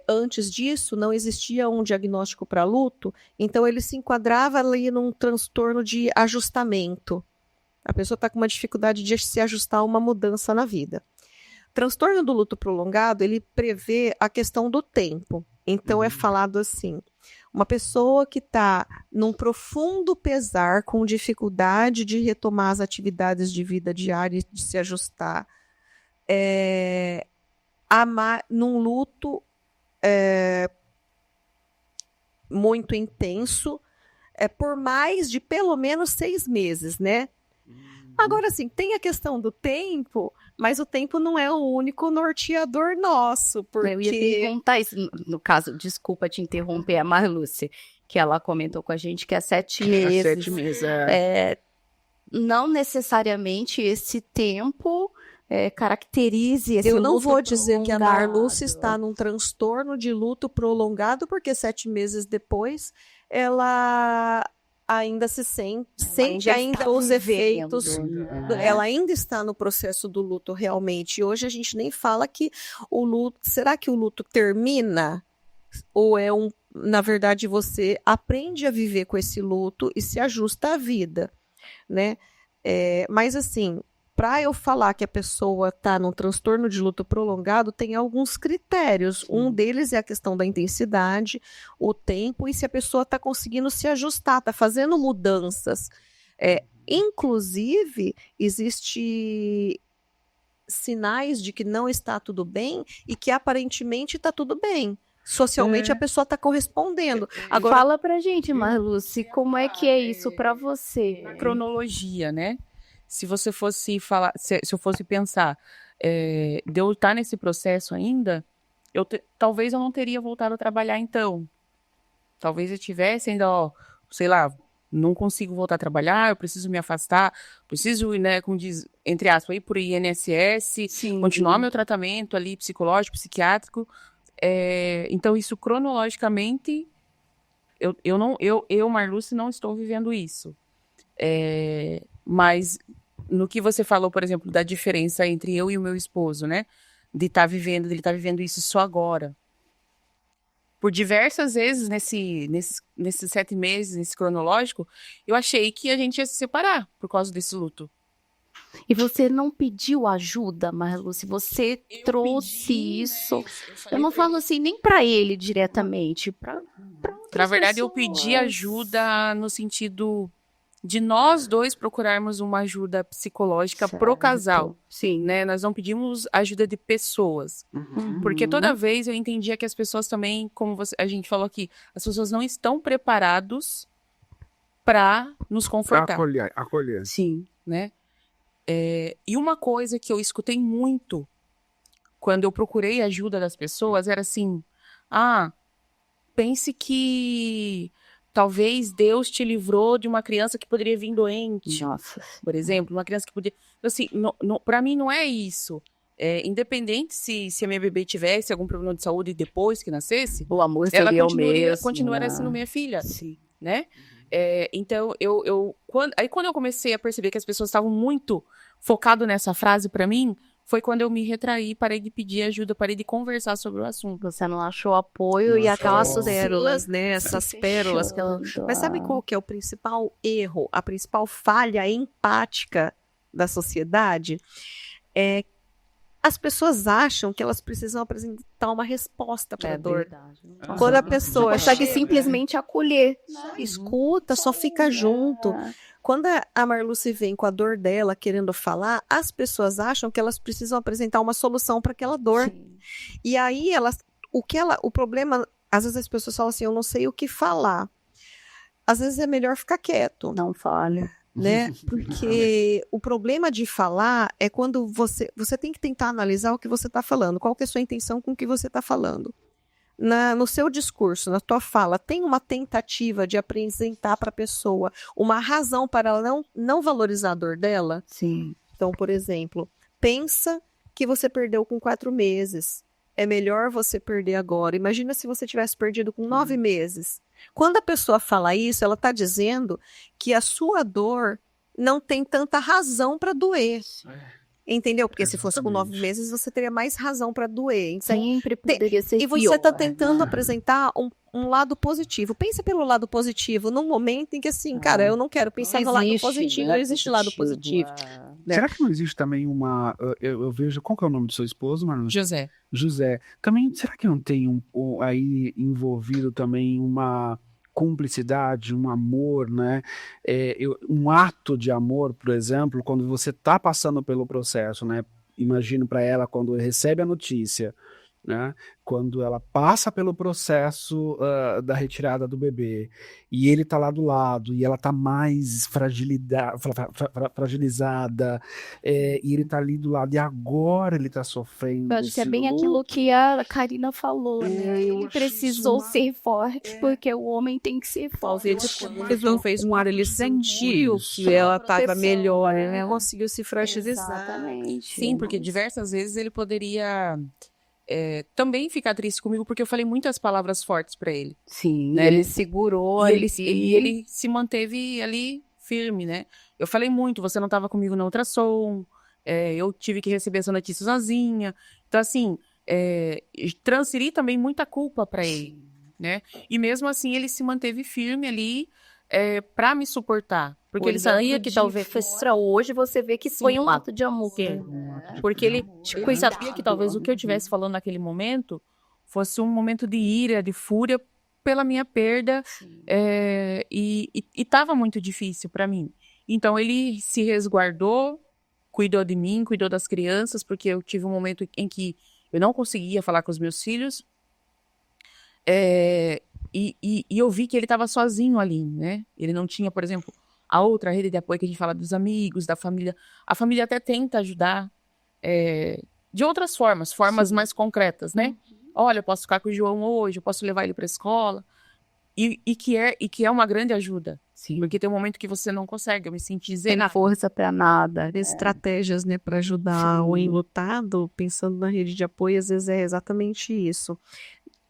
Antes disso, não existia um diagnóstico para luto, então ele se enquadrava ali num transtorno de ajustamento. A pessoa está com uma dificuldade de se ajustar a uma mudança na vida. Transtorno do luto prolongado, ele prevê a questão do tempo. Então, é falado assim, uma pessoa que está num profundo pesar, com dificuldade de retomar as atividades de vida diária e de se ajustar, num luto muito intenso, por mais de pelo menos 6 meses, né? Agora, assim, tem a questão do tempo, mas o tempo não é o único norteador nosso, porque... Eu ia perguntar isso, no caso, desculpa te interromper, a Marluce, que ela comentou com a gente que é 7 meses. 7 meses, não necessariamente esse tempo caracterize esse Eu não luto vou dizer que a prolongado. Marluce está num transtorno de luto prolongado, porque 7 meses depois ela ainda se sente ainda os efeitos, ela ainda está no processo do luto realmente. E hoje a gente nem fala que o luto, será que o luto termina? Ou na verdade você aprende a viver com esse luto e se ajusta à vida, né? Mas assim, para eu falar que a pessoa está num transtorno de luto prolongado, tem alguns critérios. Um deles é a questão da intensidade, o tempo, e se a pessoa está conseguindo se ajustar, está fazendo mudanças. Inclusive, existem sinais de que não está tudo bem e que aparentemente está tudo bem. Socialmente a pessoa está correspondendo. Agora, fala pra gente, Marluce, como é que é isso para você? Cronologia, né? Se você fosse falar, se eu fosse pensar, de eu estar nesse processo ainda, talvez eu não teria voltado a trabalhar então. Talvez eu tivesse ainda, sei lá, não consigo voltar a trabalhar, eu preciso me afastar, preciso, né, como diz, entre aspas, ir por INSS, continuar meu tratamento ali, psicológico, psiquiátrico. Então, isso cronologicamente, eu, Marluce, não estou vivendo isso. Mas no que você falou, por exemplo, da diferença entre eu e o meu esposo, né? De ele tá vivendo isso só agora. Por diversas vezes nesses 7 meses, nesse cronológico, eu achei que a gente ia se separar por causa desse luto. E você não pediu ajuda, Marluce? Você trouxe isso. Eu não falo assim nem para ele diretamente, para Na verdade, eu pedi ajuda no sentido de nós dois procurarmos uma ajuda psicológica pro casal. Sim, né? Nós não pedimos ajuda de pessoas. Porque toda vez eu entendia que as pessoas também, como a gente falou aqui, as pessoas não estão preparados para nos confortar. Acolher. Sim, né? E uma coisa que eu escutei muito quando eu procurei ajuda das pessoas era assim, pense que talvez Deus te livrou de uma criança que poderia vir doente. Nossa. Por exemplo, uma criança que podia... Assim, para mim não é isso. Independente se a minha bebê tivesse algum problema de saúde depois que nascesse, O amor ela seria o mesmo. continuaria sendo minha filha, Sim. né? Então, quando eu comecei a perceber que as pessoas estavam muito focadas nessa frase para mim, foi quando eu me retraí, parei de pedir ajuda, parei de conversar sobre o assunto. Você não achou apoio e Não aquelas achou. pérolas, né? Essas se pérolas que ela... fechando. Mas sabe qual que é o principal erro, a principal falha empática da sociedade? As pessoas acham que elas precisam apresentar uma resposta para a dor. Verdade. Quando a pessoa Consegue chega, simplesmente acolher. escuta, só fica junto. Quando a Marluce vem com a dor dela, querendo falar, as pessoas acham que elas precisam apresentar uma solução para aquela dor. Sim. E aí, o problema, às vezes as pessoas falam assim, eu não sei o que falar. Às vezes é melhor ficar quieto, Não falha. né? Porque o problema de falar é quando você tem que tentar analisar o que você está falando, qual que é a sua intenção com o que você está falando. No seu discurso, na tua fala, tem uma tentativa de apresentar para a pessoa uma razão para ela não valorizar a dor dela? Sim. Então, por exemplo, pensa que você perdeu com 4 meses. É melhor você perder agora. Imagina se você tivesse perdido com 9 meses. Quando a pessoa fala isso, ela está dizendo que a sua dor não tem tanta razão para doer. Entendeu? Porque se fosse com 9 meses, você teria mais razão para doer. Sempre poderia ser E você pior. está tentando apresentar um lado positivo. Pensa pelo lado positivo, num momento em que, assim, cara, eu não quero pensar no lado positivo, não existe lado positivo. Né? Será que não existe também uma... Eu vejo... Qual que é o nome do seu esposo, Manu? José. José. Também, será que não tem aí envolvido também uma cumplicidade, um amor, né? Um ato de amor, por exemplo, quando você está passando pelo processo, né? Imagino para ela quando recebe a notícia, né? Quando ela passa pelo processo da retirada do bebê e ele tá lá do lado e ela tá mais fragilizada e ele tá ali do lado e agora ele tá sofrendo. Eu acho que é esse bem luto. aquilo que a Karina falou, né? eu Ele acho precisou isso ser forte, porque o homem tem que ser forte. Ele não fez com ar, ele sentiu que ela estava melhor, né? Conseguiu se fragilizar. Exatamente. Sim, porque diversas vezes ele poderia também ficar triste comigo, porque eu falei muitas palavras fortes para ele. Sim, Né? ele segurou E ali. ele se manteve ali firme, né? Eu falei muito, você não estava comigo na ultrassom, eu tive que receber essa notícia sozinha. Então, assim, transferi também muita culpa para ele, né? E mesmo assim, ele se manteve firme ali para me suportar. Porque ele sabia que talvez fosse... Pra hoje você vê que foi um ato de amor. Porque ele sabia que talvez o que eu estivesse falando naquele momento fosse um momento de ira, de fúria pela minha perda, e estava muito difícil para mim. Então ele se resguardou, cuidou de mim, cuidou das crianças, porque eu tive um momento em que eu não conseguia falar com os meus filhos, e eu vi que ele estava sozinho ali, né? Ele não tinha, por exemplo, a outra rede de apoio que a gente fala dos amigos, da família. A família até tenta ajudar de outras formas mais concretas, né? Olha, eu posso ficar com o João hoje, eu posso levar ele para a escola. E que é uma grande ajuda. Sim. Porque tem um momento que você não consegue, eu me senti Tem zerada. força pra nada. Estratégias, né, para ajudar o enlutado, pensando na rede de apoio, às vezes é exatamente isso.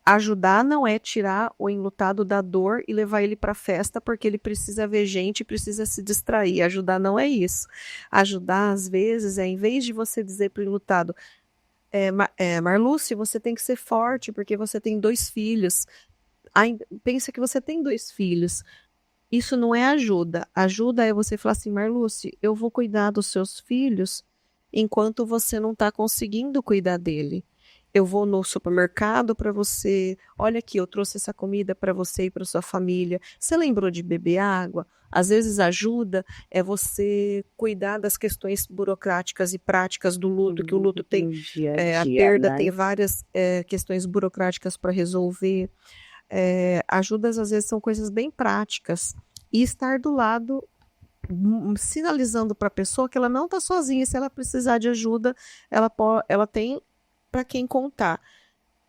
Ajudar não é tirar o enlutado da dor e levar ele para a festa porque ele precisa ver gente e precisa se distrair. Ajudar não é isso. Ajudar, às vezes, em vez de você dizer para o enlutado, Marluce, você tem que ser forte porque você tem 2 filhos. Pensa que você tem 2 filhos. Isso não é ajuda. Ajuda é você falar assim, Marluce, eu vou cuidar dos seus filhos enquanto você não está conseguindo cuidar dele. Eu vou no supermercado para você. Olha aqui, eu trouxe essa comida para você e para sua família. Você lembrou de beber água? Às vezes ajuda você cuidar das questões burocráticas e práticas do luto, que o luto tem, a perda, né? Tem várias questões burocráticas para resolver. Ajudas às vezes são coisas bem práticas. E estar do lado, sinalizando para a pessoa que ela não está sozinha. Se ela precisar de ajuda, ela tem para quem contar.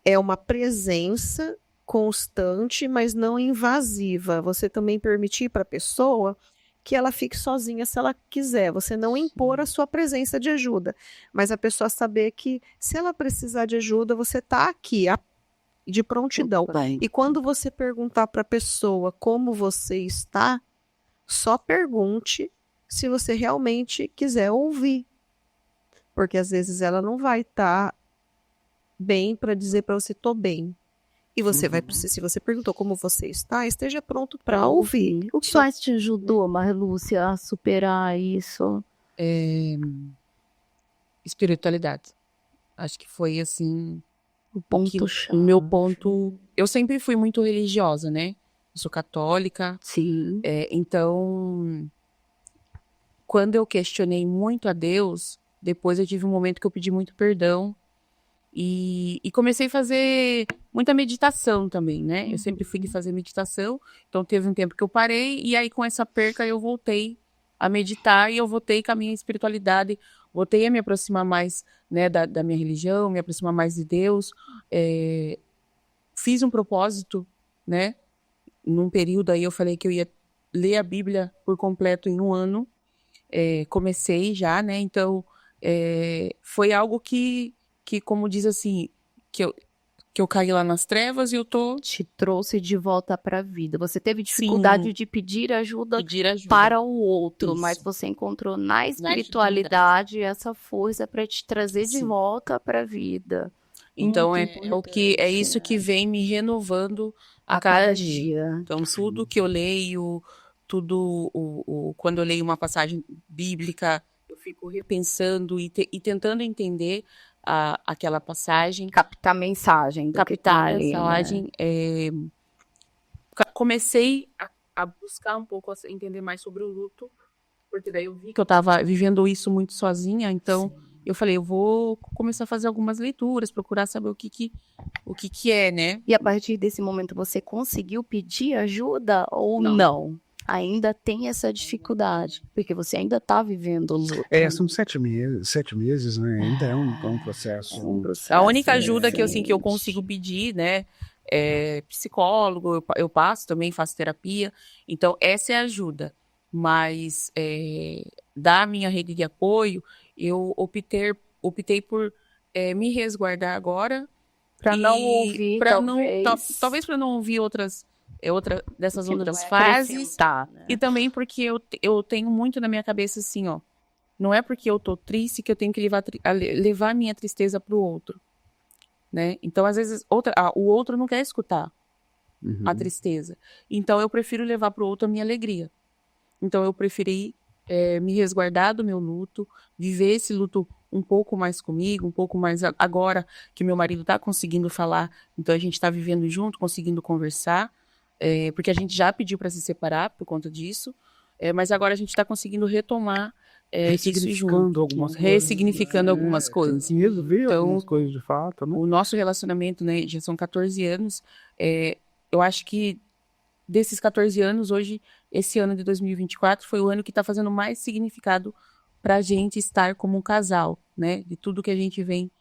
É uma presença constante, mas não invasiva. Você também permitir para a pessoa que ela fique sozinha se ela quiser. Você não impor a sua presença de ajuda, mas a pessoa saber que se ela precisar de ajuda, você está aqui, de prontidão. E quando você perguntar para a pessoa como você está, só pergunte se você realmente quiser ouvir. Porque às vezes ela não vai estar bem para dizer para você, tô bem. E você vai precisar, se você perguntou como você está, esteja pronto para ouvir. O que mais te ajudou, Marlúcia, a superar isso? Espiritualidade. Acho que foi assim O ponto o chave. meu ponto. Eu sempre fui muito religiosa, né? Eu sou católica. Sim. Então, quando eu questionei muito a Deus, depois eu tive um momento que eu pedi muito perdão e comecei a fazer muita meditação também, né? Eu sempre fui de fazer meditação, então teve um tempo que eu parei e aí com essa perca eu voltei a meditar e eu voltei com a minha espiritualidade, voltei a me aproximar mais, né, da minha religião, me aproximar mais de Deus. Fiz um propósito, né? Num período aí eu falei que eu ia ler a Bíblia por completo em um ano. Comecei já, né? Então, foi algo que como diz assim, que eu caí lá nas trevas e eu tô... Te trouxe de volta para a vida. Você teve dificuldade de pedir ajuda para o outro, Isso. mas você encontrou na espiritualidade essa força para te trazer de volta para a vida. Então, Muito é isso que vem me renovando a cada dia. Então, tudo que eu leio, quando eu leio uma passagem bíblica, eu fico repensando e tentando entender aquela passagem. Captar a mensagem. Captar a mensagem. Comecei a buscar um pouco, entender mais sobre o luto, porque daí eu vi que eu estava vivendo isso muito sozinha, então eu falei, eu vou começar a fazer algumas leituras, procurar saber o que é, né? E a partir desse momento você conseguiu pedir ajuda ou não? Ainda tem essa dificuldade, porque você ainda está vivendo o luto. São 7 meses, né? Ainda é um processo. A única ajuda que eu consigo pedir, né, é psicólogo, eu passo também, faço terapia, então essa é a ajuda. Mas da minha rede de apoio, eu optei por me resguardar agora. Para não ouvir, talvez para não ouvir outras outras fases, né? E também porque eu tenho muito na minha cabeça assim, ó, não é porque eu tô triste que eu tenho que levar a minha tristeza pro outro, né? Então, às vezes, o outro não quer escutar a tristeza. Então, eu prefiro levar pro outro a minha alegria. Então, eu preferi me resguardar do meu luto, viver esse luto um pouco mais comigo, um pouco mais agora que meu marido tá conseguindo falar, então a gente tá vivendo junto, conseguindo conversar, porque a gente já pediu para se separar por conta disso, mas agora a gente está conseguindo retomar ressignificando algumas coisas. Então, algumas coisas de fato, né? O nosso relacionamento, né, já são 14 anos, eu acho que desses 14 anos, hoje, esse ano de 2024, foi o ano que está fazendo mais significado para a gente estar como um casal, né, de tudo que a gente vem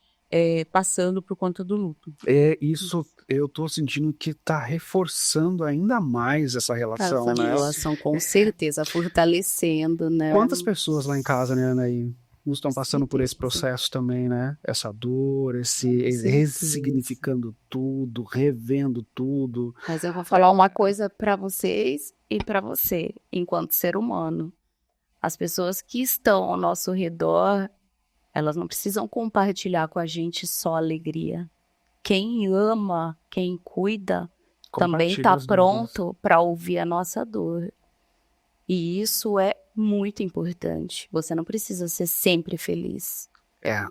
passando por conta do luto. Isso eu tô sentindo que tá reforçando ainda mais essa relação, essa relação, com certeza, fortalecendo, né? Quantas pessoas lá em casa, né, Anaí, estão passando por esse processo também, né? Essa dor, ressignificando tudo, revendo tudo. Mas eu vou falar uma coisa para vocês e para você, enquanto ser humano. As pessoas que estão ao nosso redor, elas não precisam compartilhar com a gente só alegria. Quem ama, quem cuida, também está pronto para ouvir a nossa dor. E isso é muito importante. Você não precisa ser sempre feliz.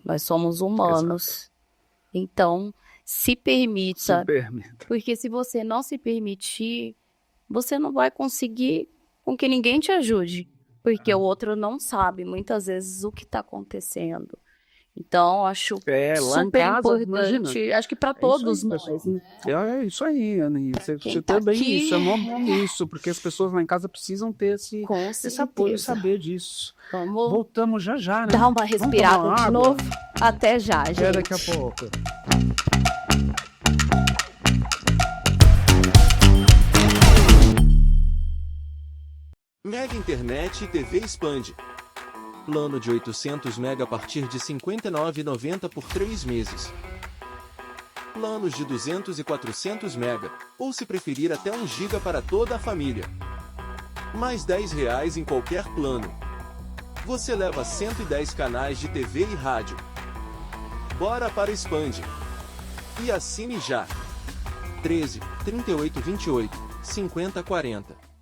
Nós somos humanos. Exato. Então, se permita. Porque se você não se permitir, você não vai conseguir com que ninguém te ajude. Porque o outro não sabe, muitas vezes, o que está acontecendo. Então, acho super importante. Imagina, acho que para todos nós. Né? É isso aí, Ana. Você também aqui... isso, é normal isso, porque as pessoas lá em casa precisam ter esse apoio, saber disso. Voltamos já, né? Dá uma respirada de novo. Até já, gente. Até daqui a pouco. Mega Internet e TV Expande. Plano de 800 MB a partir de R$ 59,90 por 3 meses. Planos de 200 e 400 MB, ou se preferir até 1 GB para toda a família. Mais R$ 10 em qualquer plano. Você leva 110 canais de TV e rádio. Bora para o Expande. E assine já. 13 38 28 50 40.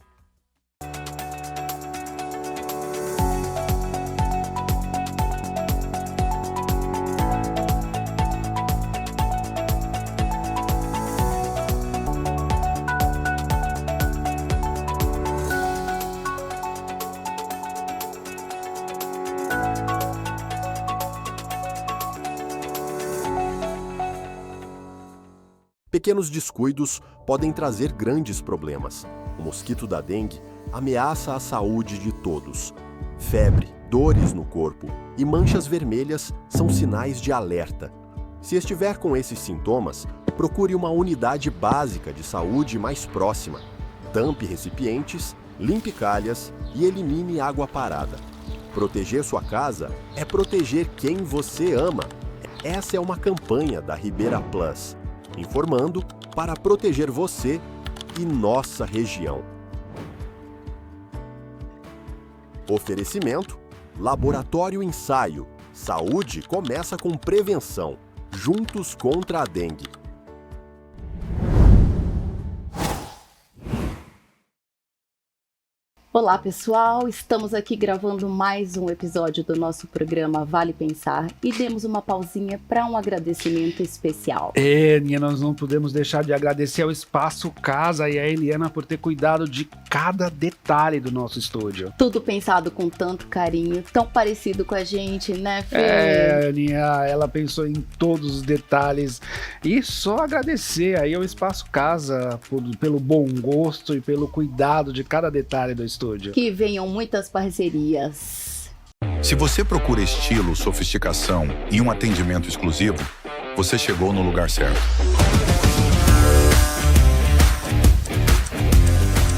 Pequenos descuidos podem trazer grandes problemas. O mosquito da dengue ameaça a saúde de todos. Febre, dores no corpo e manchas vermelhas são sinais de alerta. Se estiver com esses sintomas, procure uma unidade básica de saúde mais próxima. Tampe recipientes, limpe calhas e elimine água parada. Proteger sua casa é proteger quem você ama. Essa é uma campanha da Ribera Plus, informando para proteger você e nossa região. Oferecimento: Laboratório Ensaio. Saúde começa com prevenção. Juntos contra a dengue. Olá, pessoal! Estamos aqui gravando mais um episódio do nosso programa Vale Pensar e demos uma pausinha para um agradecimento especial. Aninha, nós não podemos deixar de agradecer ao Espaço Casa e a Eliana por ter cuidado de cada detalhe do nosso estúdio. Tudo pensado com tanto carinho, tão parecido com a gente, né, Fê? Aninha, ela pensou em todos os detalhes e só agradecer aí ao Espaço Casa pelo bom gosto e pelo cuidado de cada detalhe do estúdio. Que venham muitas parcerias. Se você procura estilo, sofisticação e um atendimento exclusivo, você chegou no lugar certo.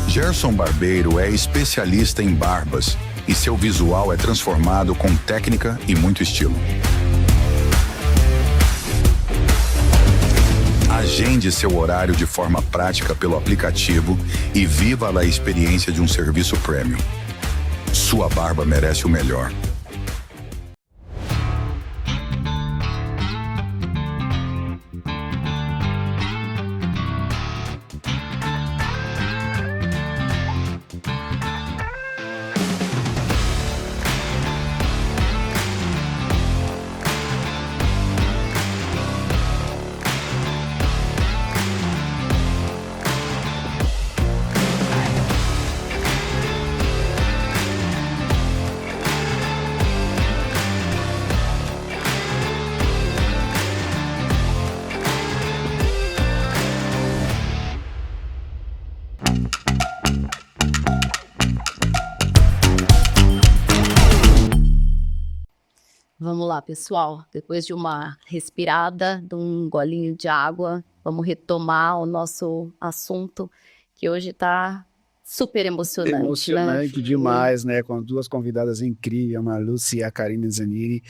Gerson Barbeiro é especialista em barbas e seu visual é transformado com técnica e muito estilo. Agende seu horário de forma prática pelo aplicativo e viva a experiência de um serviço premium. Sua barba merece o melhor. Vamos lá, pessoal. Depois de uma respirada, de um golinho de água, vamos retomar o nosso assunto, que hoje está super emocionante. Emocionante, né? Demais, né? Com duas convidadas incríveis, a Marluce e a Karine Zanini,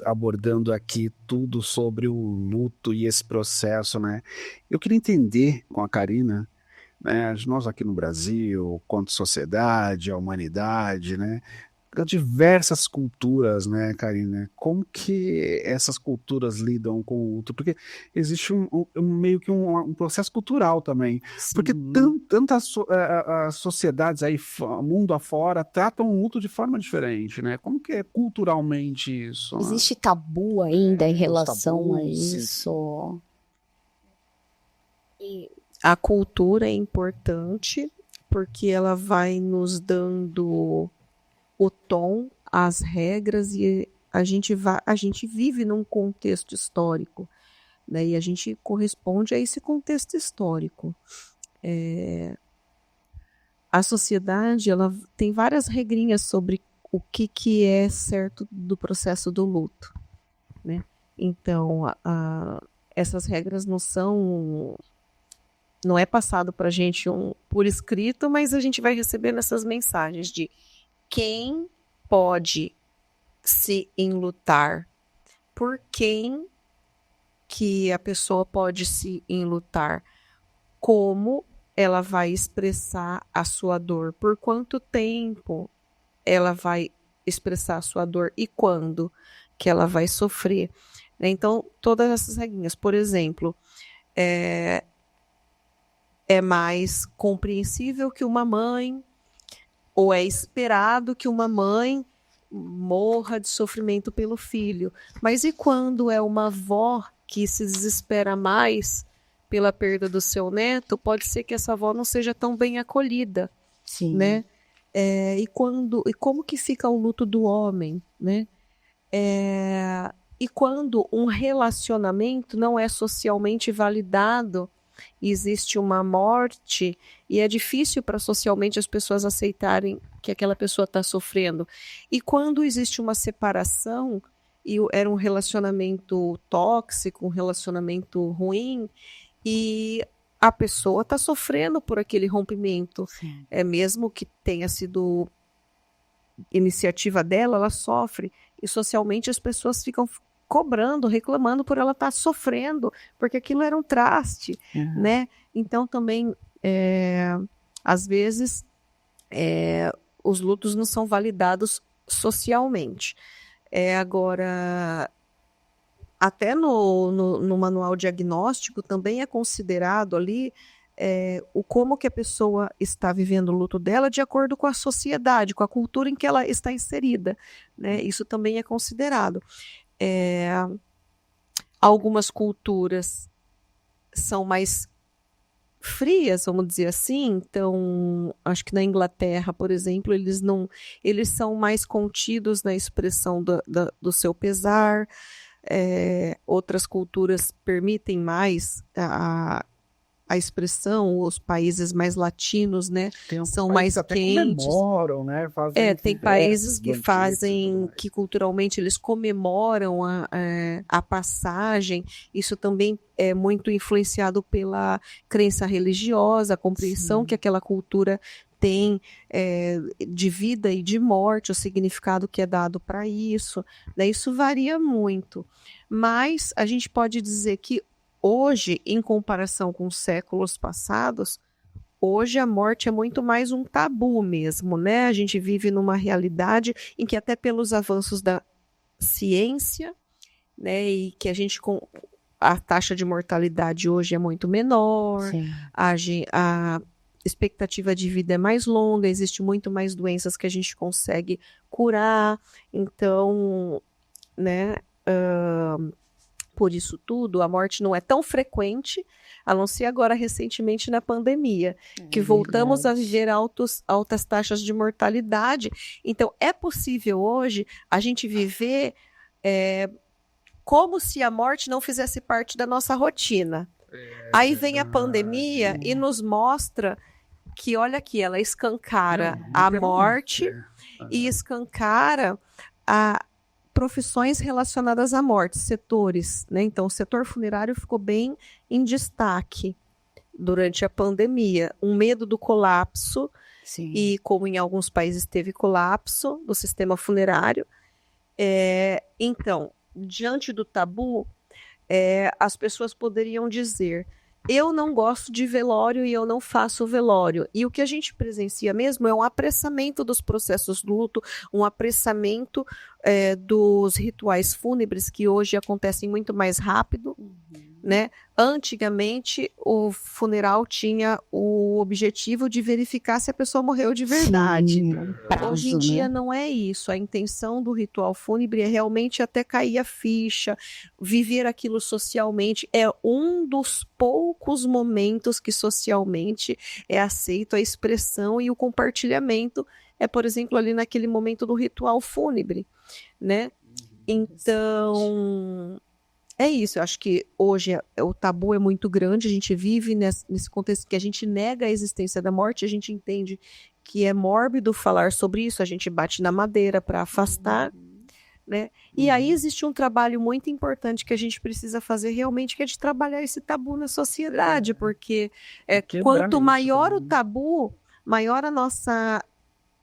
abordando aqui tudo sobre o luto e esse processo, né? Eu queria entender com a Karina, né, nós aqui no Brasil, quanto sociedade, a humanidade, né? Diversas culturas, né, Karina? Como que essas culturas lidam com o luto? Porque existe meio que um processo cultural também. Sim. Porque tantas sociedades aí, mundo afora, tratam o luto de forma diferente, né? Como que é culturalmente isso? Existe tabu ainda em relação a isso? A cultura é importante porque ela vai nos dando o tom, as regras, e a gente vive num contexto histórico, né? E a gente corresponde a esse contexto histórico. A sociedade, ela tem várias regrinhas sobre o que é certo do processo do luto, né? Então, essas regras não não é passado para a gente por escrito, mas a gente vai recebendo essas mensagens de quem pode se enlutar, por quem que a pessoa pode se enlutar, como ela vai expressar a sua dor, por quanto tempo ela vai expressar a sua dor e quando que ela vai sofrer. Então, todas essas regrinhas, por exemplo, é mais compreensível que uma mãe, ou é esperado que uma mãe morra de sofrimento pelo filho. Mas e quando é uma avó que se desespera mais pela perda do seu neto, pode ser que essa avó não seja tão bem acolhida, Sim. né? E como que fica o luto do homem, né? E quando um relacionamento não é socialmente validado, existe uma morte e é difícil para socialmente as pessoas aceitarem que aquela pessoa está sofrendo. E quando existe uma separação e era um relacionamento tóxico, um relacionamento ruim, e a pessoa está sofrendo por aquele rompimento. Sim. Mesmo que tenha sido iniciativa dela, ela sofre. E socialmente as pessoas ficam cobrando, reclamando por ela estar sofrendo, porque aquilo era um traste, né? Então também, às vezes, os lutos não são validados socialmente. Agora, até no manual diagnóstico também é considerado ali como que a pessoa está vivendo o luto dela de acordo com a sociedade, com a cultura em que ela está inserida, né? Isso também é considerado. Algumas culturas são mais frias, vamos dizer assim. Então, acho que na Inglaterra, por exemplo, eles são mais contidos na expressão do seu pesar. Outras culturas permitem mais a expressão, os países mais latinos, né, são mais até quentes. Comemoram, né? Tem países que fazem, que culturalmente eles comemoram a passagem. Isso também é muito influenciado pela crença religiosa, a compreensão que aquela cultura tem de vida e de morte, o significado que é dado para isso. Daí isso varia muito. Mas a gente pode dizer que hoje, em comparação com séculos passados, hoje a morte é muito mais um tabu mesmo, né? A gente vive numa realidade em que até pelos avanços da ciência, né, e que a taxa de mortalidade hoje é muito menor, a expectativa de vida é mais longa, existe muito mais doenças que a gente consegue curar. Então, né, por isso tudo, a morte não é tão frequente, a não ser agora recentemente na pandemia, que voltamos a viver altas taxas de mortalidade. Então, é possível hoje a gente viver como se a morte não fizesse parte da nossa rotina. Aí vem a pandemia e nos mostra que, olha aqui, ela escancara a morte e escancara profissões relacionadas à morte, setores, né? Então, o setor funerário ficou bem em destaque durante a pandemia. Um medo do colapso, e como em alguns países teve colapso do sistema funerário. Então, diante do tabu, as pessoas poderiam dizer: eu não gosto de velório e eu não faço velório. E o que a gente presencia mesmo é um apressamento dos processos do luto, um apressamento dos rituais fúnebres, que hoje acontecem muito mais rápido, né? Antigamente, o funeral tinha o objetivo de verificar se a pessoa morreu de verdade. Hoje em dia não é isso. A intenção do ritual fúnebre é realmente até cair a ficha, viver aquilo socialmente. É um dos poucos momentos que socialmente é aceito a expressão e o compartilhamento. Por exemplo, ali naquele momento do ritual fúnebre, né? Então, é isso. Eu acho que hoje o tabu é muito grande. A gente vive nesse contexto que a gente nega a existência da morte. A gente entende que é mórbido falar sobre isso. A gente bate na madeira para afastar, né? E aí existe um trabalho muito importante que a gente precisa fazer realmente, que é de trabalhar esse tabu na sociedade, porque quanto maior o tabu,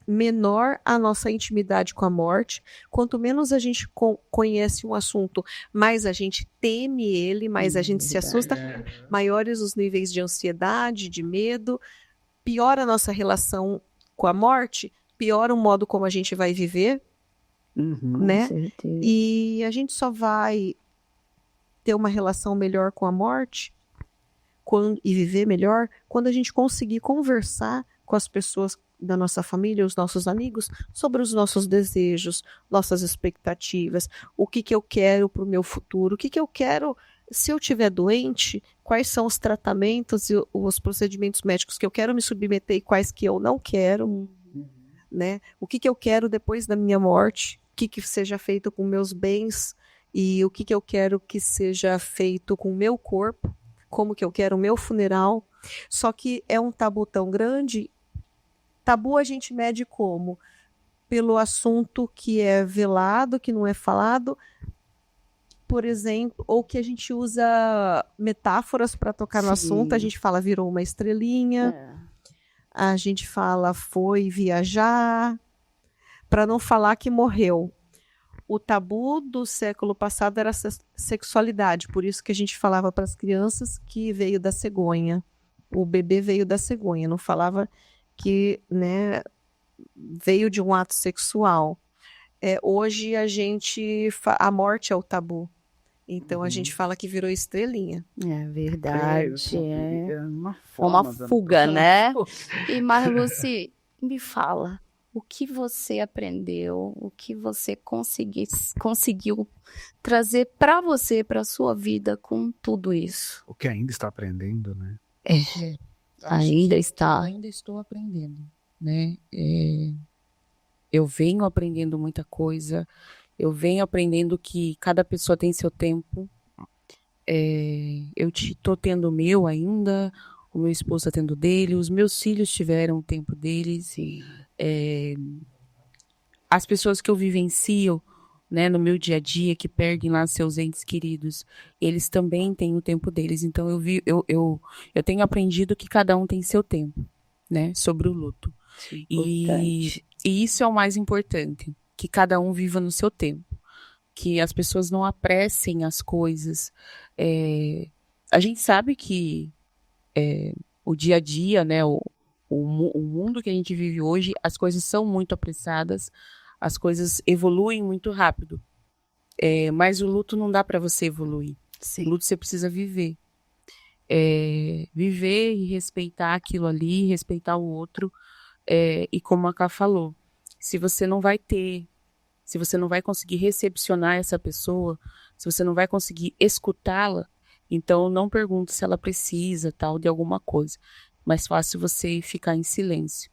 menor a nossa intimidade com a morte. Quanto menos a gente conhece um assunto, mais a gente teme ele, mais a gente se assusta, maiores os níveis de ansiedade, de medo, piora a nossa relação com a morte, piora o modo como a gente vai viver, né? E a gente só vai ter uma relação melhor com a morte e viver melhor quando a gente conseguir conversar com as pessoas da nossa família, os nossos amigos, sobre os nossos desejos, nossas expectativas, o que eu quero para o meu futuro, o que eu quero se eu estiver doente, quais são os tratamentos e os procedimentos médicos que eu quero me submeter e quais que eu não quero, né? O que eu quero depois da minha morte, o que seja feito com meus bens e o que eu quero que seja feito com o meu corpo, como que eu quero o meu funeral. Só que é um tabu tão grande. Tabu a gente mede como? Pelo assunto que é velado, que não é falado, por exemplo, ou que a gente usa metáforas para tocar no assunto. A gente fala virou uma estrelinha, a gente fala foi viajar, para não falar que morreu. O tabu do século passado era a sexualidade, por isso que a gente falava para as crianças que veio da cegonha. O bebê veio da cegonha, não falava que, né, veio de um ato sexual. Hoje a morte é o tabu. Então a gente fala que virou estrelinha. É verdade. É uma uma forma fuga, né? E Marluce, me fala, o que você aprendeu, o que você conseguiu trazer para você, para sua vida com tudo isso? O que ainda está aprendendo, né? Ainda está. Ainda estou aprendendo, né? Eu venho aprendendo muita coisa. Eu venho aprendendo que cada pessoa tem seu tempo. Eu estou tendo o meu ainda. O meu esposo está tendo dele. Os meus filhos tiveram o tempo deles. As pessoas que eu vivencio, né, no meu dia a dia, que perdem lá seus entes queridos, eles também têm o tempo deles. Então eu tenho aprendido que cada um tem seu tempo, né, sobre o luto. E isso é o mais importante, que cada um viva no seu tempo, que as pessoas não apressem as coisas. A gente sabe que o dia a dia, né, o mundo que a gente vive hoje, as coisas são muito apressadas, as coisas evoluem muito rápido. Mas o luto não dá para você evoluir. Sim. O luto você precisa viver. Viver e respeitar aquilo ali, respeitar o outro. E como a Ká falou, se você não vai conseguir recepcionar essa pessoa, se você não vai conseguir escutá-la, então não pergunte se ela precisa tal de alguma coisa. Mais fácil você ficar em silêncio.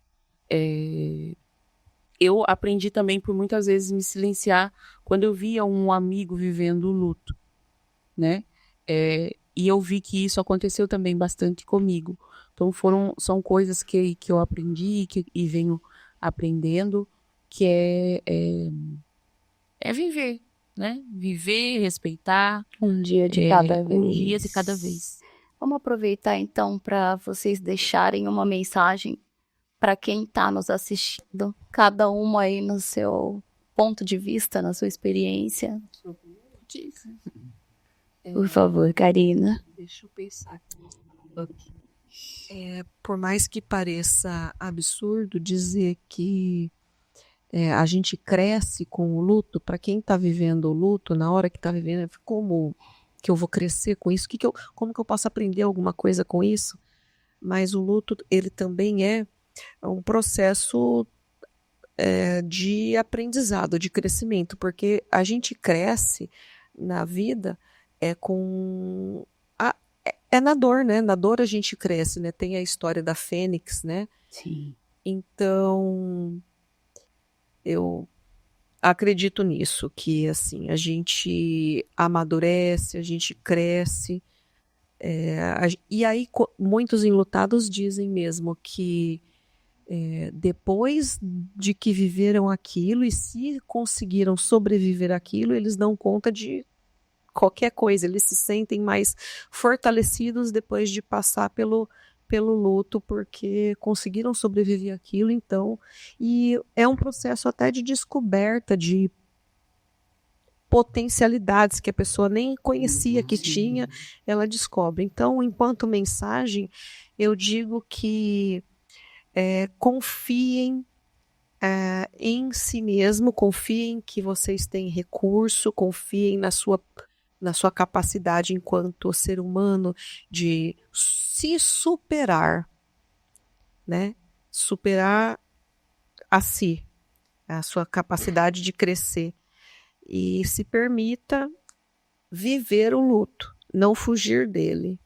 Eu aprendi também por muitas vezes me silenciar quando eu via um amigo vivendo o luto, né? E eu vi que isso aconteceu também bastante comigo. Então são coisas que eu aprendi e venho aprendendo, que é viver, né? Viver, respeitar. Um dia de cada vez. Um dia de cada vez. Vamos aproveitar então para vocês deixarem uma mensagem para quem está nos assistindo, cada uma aí no seu ponto de vista, na sua experiência. Por favor, Karina. Deixa eu pensar aqui. Por mais que pareça absurdo dizer que a gente cresce com o luto, para quem está vivendo o luto, na hora que está vivendo, como que eu vou crescer com isso? Como que eu posso aprender alguma coisa com isso? Mas o luto, ele também é um processo de aprendizado, de crescimento, porque a gente cresce na vida na dor, né? Na dor a gente cresce, né? Tem a história da Fênix, né? Sim. Então, eu acredito nisso, que assim, a gente amadurece, a gente cresce. E aí, muitos enlutados dizem mesmo que depois de que viveram aquilo, e se conseguiram sobreviver àquilo, eles dão conta de qualquer coisa, eles se sentem mais fortalecidos depois de passar pelo luto, porque conseguiram sobreviver àquilo, então, e é um processo até de descoberta de potencialidades que a pessoa nem conhecia que tinha, ela descobre. Então, enquanto mensagem, eu digo que confiem em si mesmo, confiem que vocês têm recurso, confiem na sua capacidade enquanto ser humano de se superar, né? Superar a si, a sua capacidade de crescer, e se permita viver o luto, não fugir dele,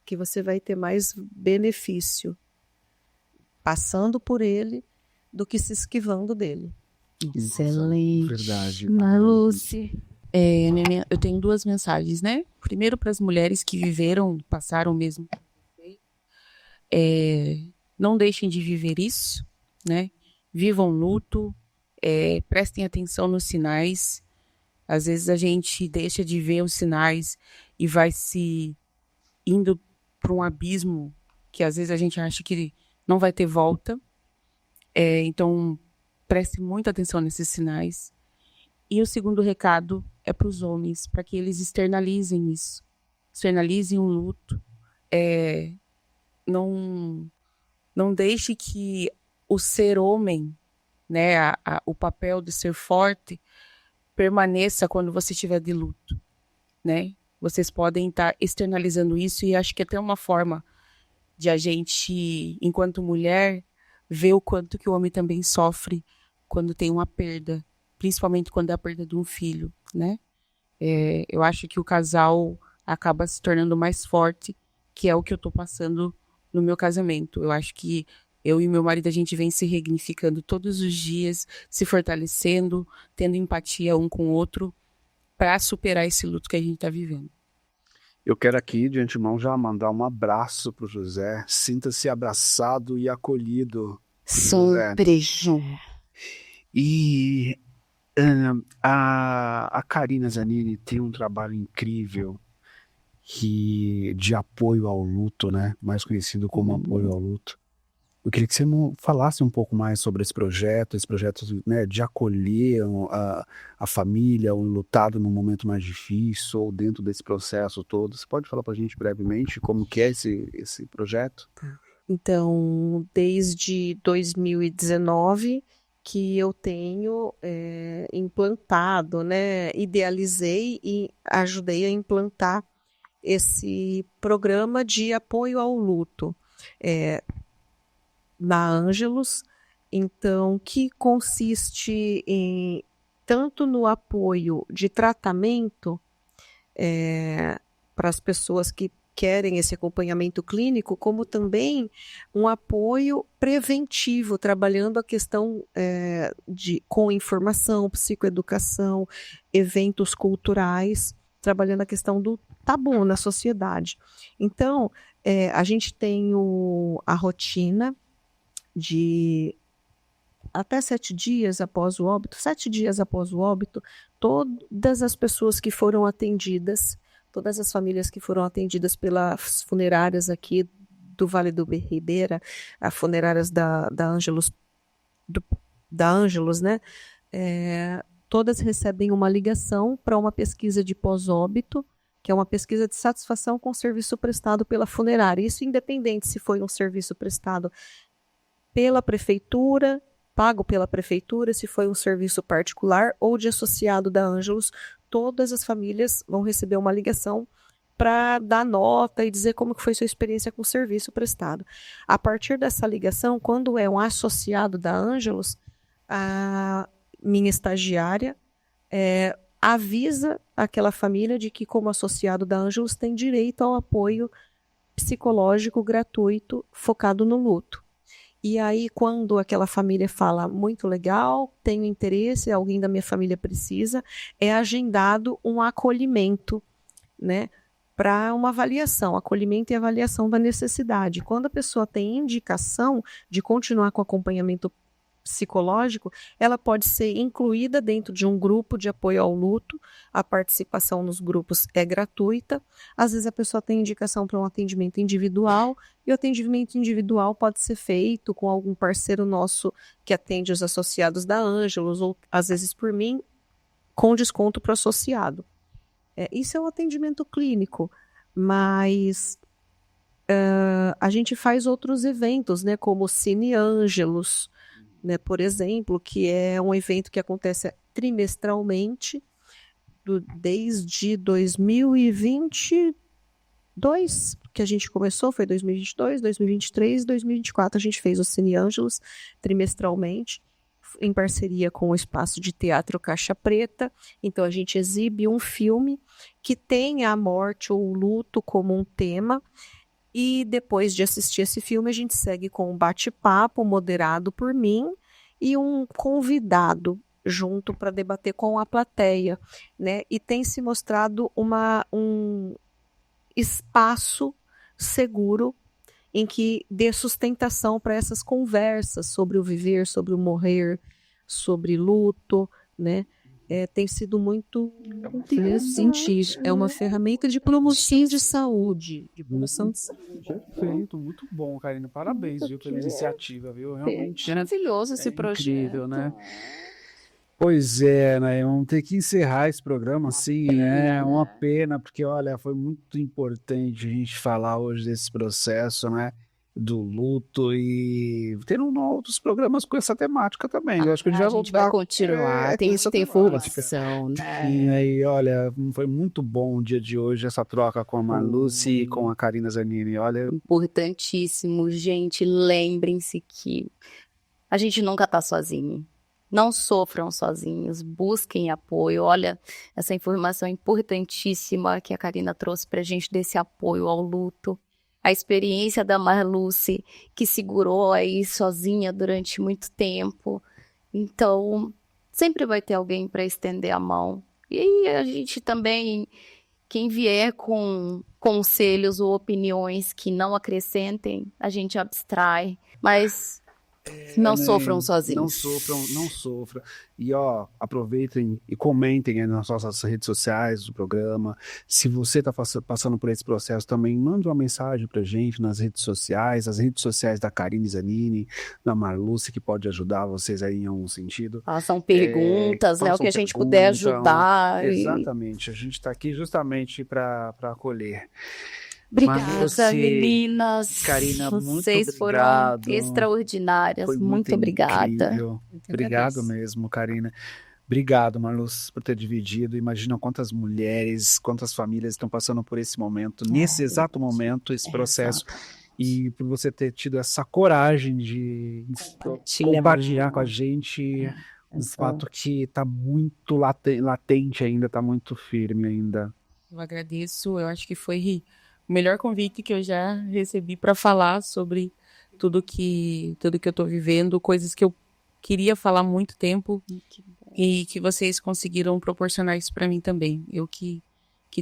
que você vai ter mais benefício passando por ele do que se esquivando dele. Excelente. Verdade. Marluce. Eu tenho 2 mensagens, né? Primeiro, para as mulheres que viveram, passaram mesmo. Não deixem de viver isso, né? Vivam luto, prestem atenção nos sinais. Às vezes a gente deixa de ver os sinais e vai se indo para um abismo que às vezes a gente acha que não vai ter volta. Então, preste muita atenção nesses sinais. E o segundo recado é para os homens, para que eles externalizem isso. Externalizem o luto. Não deixe que o ser homem, né, o papel de ser forte, permaneça quando você estiver de luto, né? Vocês podem estar externalizando isso, e acho que é até uma forma de a gente, enquanto mulher, ver o quanto que o homem também sofre quando tem uma perda, principalmente quando é a perda de um filho, né? Eu acho que o casal acaba se tornando mais forte, que é o que eu tô passando no meu casamento. Eu acho que eu e meu marido, a gente vem se resignificando todos os dias, se fortalecendo, tendo empatia um com o outro, para superar esse luto que a gente está vivendo. Eu quero aqui, de antemão, já mandar um abraço pro José. Sinta-se abraçado e acolhido. Sempre. E a Karina Zanini tem um trabalho incrível de apoio ao luto, né? Mais conhecido como apoio ao luto. Eu queria que você falasse um pouco mais sobre esse projeto, né, de acolher a família, o enlutado num momento mais difícil, ou dentro desse processo todo. Você pode falar para a gente brevemente como que é esse projeto? Então, desde 2019 que eu tenho implantado, né, idealizei e ajudei a implantar esse programa de apoio ao luto na Ângelos, então, que consiste tanto no apoio de tratamento para as pessoas que querem esse acompanhamento clínico, como também um apoio preventivo, trabalhando a questão com informação, psicoeducação, eventos culturais, trabalhando a questão do tabu na sociedade. Então, a gente tem a rotina de até 7 dias após o óbito, 7 dias após o óbito, todas as pessoas que foram atendidas, todas as famílias que foram atendidas pelas funerárias aqui do Vale do Ribeira, as funerárias da Ângelos, né? Todas recebem uma ligação para uma pesquisa de pós-óbito, que é uma pesquisa de satisfação com o serviço prestado pela funerária. Isso independente se foi um serviço prestado pela prefeitura, pago pela prefeitura, se foi um serviço particular ou de associado da Ângelos, todas as famílias vão receber uma ligação para dar nota e dizer como que foi sua experiência com o serviço prestado. A partir dessa ligação, quando é um associado da Ângelos, a minha estagiária avisa aquela família de que, como associado da Ângelos, tem direito ao apoio psicológico gratuito focado no luto. E aí, quando aquela família fala, muito legal, tenho interesse, alguém da minha família precisa, é agendado um acolhimento, né, para uma avaliação, acolhimento e avaliação da necessidade. Quando a pessoa tem indicação de continuar com acompanhamento psicológico, ela pode ser incluída dentro de um grupo de apoio ao luto. A participação nos grupos é gratuita. Às vezes a pessoa tem indicação para um atendimento individual, e o atendimento individual pode ser feito com algum parceiro nosso que atende os associados da Ângelos, ou às vezes por mim, com desconto para o associado. Isso é um atendimento clínico, mas a gente faz outros eventos, né, como o Cine Ângelos, né, por exemplo, que é um evento que acontece trimestralmente, desde 2022, que a gente começou, foi 2022, 2023, 2024, a gente fez o Cine Ângelos trimestralmente, em parceria com o Espaço de Teatro Caixa Preta. Então a gente exibe um filme que tem a morte ou o luto como um tema, e depois de assistir esse filme a gente segue com um bate-papo moderado por mim e um convidado junto para debater com a plateia, né? E tem se mostrado um espaço seguro em que dê sustentação para essas conversas sobre o viver, sobre o morrer, sobre luto, né? Tem sido muito interessante. É uma ferramenta de promoção de saúde. De promoção de saúde. Perfeito, muito bom, Karina. Parabéns, viu, pela iniciativa, viu? Realmente Maravilhoso esse projeto. incrível, né? Pois é, né? Vamos ter que encerrar esse programa, assim, né? É uma pena, porque, olha, foi muito importante a gente falar hoje desse processo, né? Do luto, e ter outros programas com essa temática também. Eu acho que a gente vai voltar. Vai continuar, tem que ter informação, né? E aí, olha, foi muito bom o dia de hoje, essa troca com a Marluce e com a Karina Zanini. Olha, Importantíssimo, gente, lembrem-se que a gente nunca tá sozinho. Não sofram sozinhos, busquem apoio. Olha, essa informação importantíssima que a Karina trouxe pra gente desse apoio ao luto. A experiência da Marluce, que segurou aí sozinha durante muito tempo. Então, sempre vai ter alguém para estender a mão. E a gente também, quem vier com conselhos ou opiniões que não acrescentem, a gente abstrai. Mas não sofram sozinhos. Não sofram. E ó, aproveitem e comentem aí nas nossas redes sociais do programa. Se você está passando por esse processo também, mande uma mensagem pra gente nas redes sociais, as redes sociais da Karine Zanini, da Marluce, que pode ajudar vocês aí em algum sentido. Façam perguntas, né? O que a gente puder ajudar. Exatamente, a gente está aqui justamente para acolher. Obrigada, Marluce, meninas. Karina, muito Vocês foram obrigado. extraordinárias. Foi muito obrigada. incrível. Obrigado mesmo, Karina. Obrigado, Marluce, por ter dividido. Imagina quantas mulheres, quantas famílias estão passando por esse momento, nesse exato momento, esse processo. E por você ter tido essa coragem de compartilhar com a gente um fato que está muito latente ainda, está muito firme ainda. Eu agradeço, eu acho que foi o melhor convite que eu já recebi para falar sobre tudo que eu tô vivendo, coisas que eu queria falar há muito tempo e que vocês conseguiram proporcionar isso para mim também. Eu que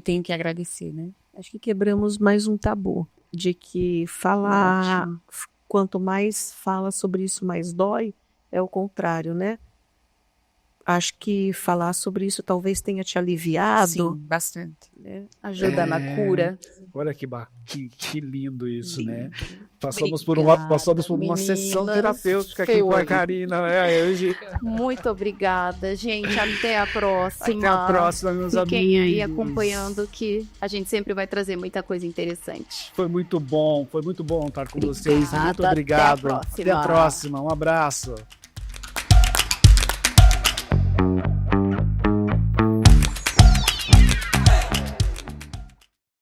tenho que agradecer, né? Acho que quebramos mais um tabu de que falar, quanto mais fala sobre isso, mais dói, é o contrário, né? Acho que falar sobre isso talvez tenha te aliviado. Sim, bastante. Né? Ajuda na cura. Olha que lindo isso, né? Passamos por uma sessão terapêutica aqui com a Karina, né? Hoje. Muito obrigada, gente. Até a próxima. Até a próxima, meus amigos. Fiquem aí acompanhando, que a gente sempre vai trazer muita coisa interessante. Foi muito bom estar com vocês. Muito Até a obrigado. próxima. Até a próxima. Um abraço.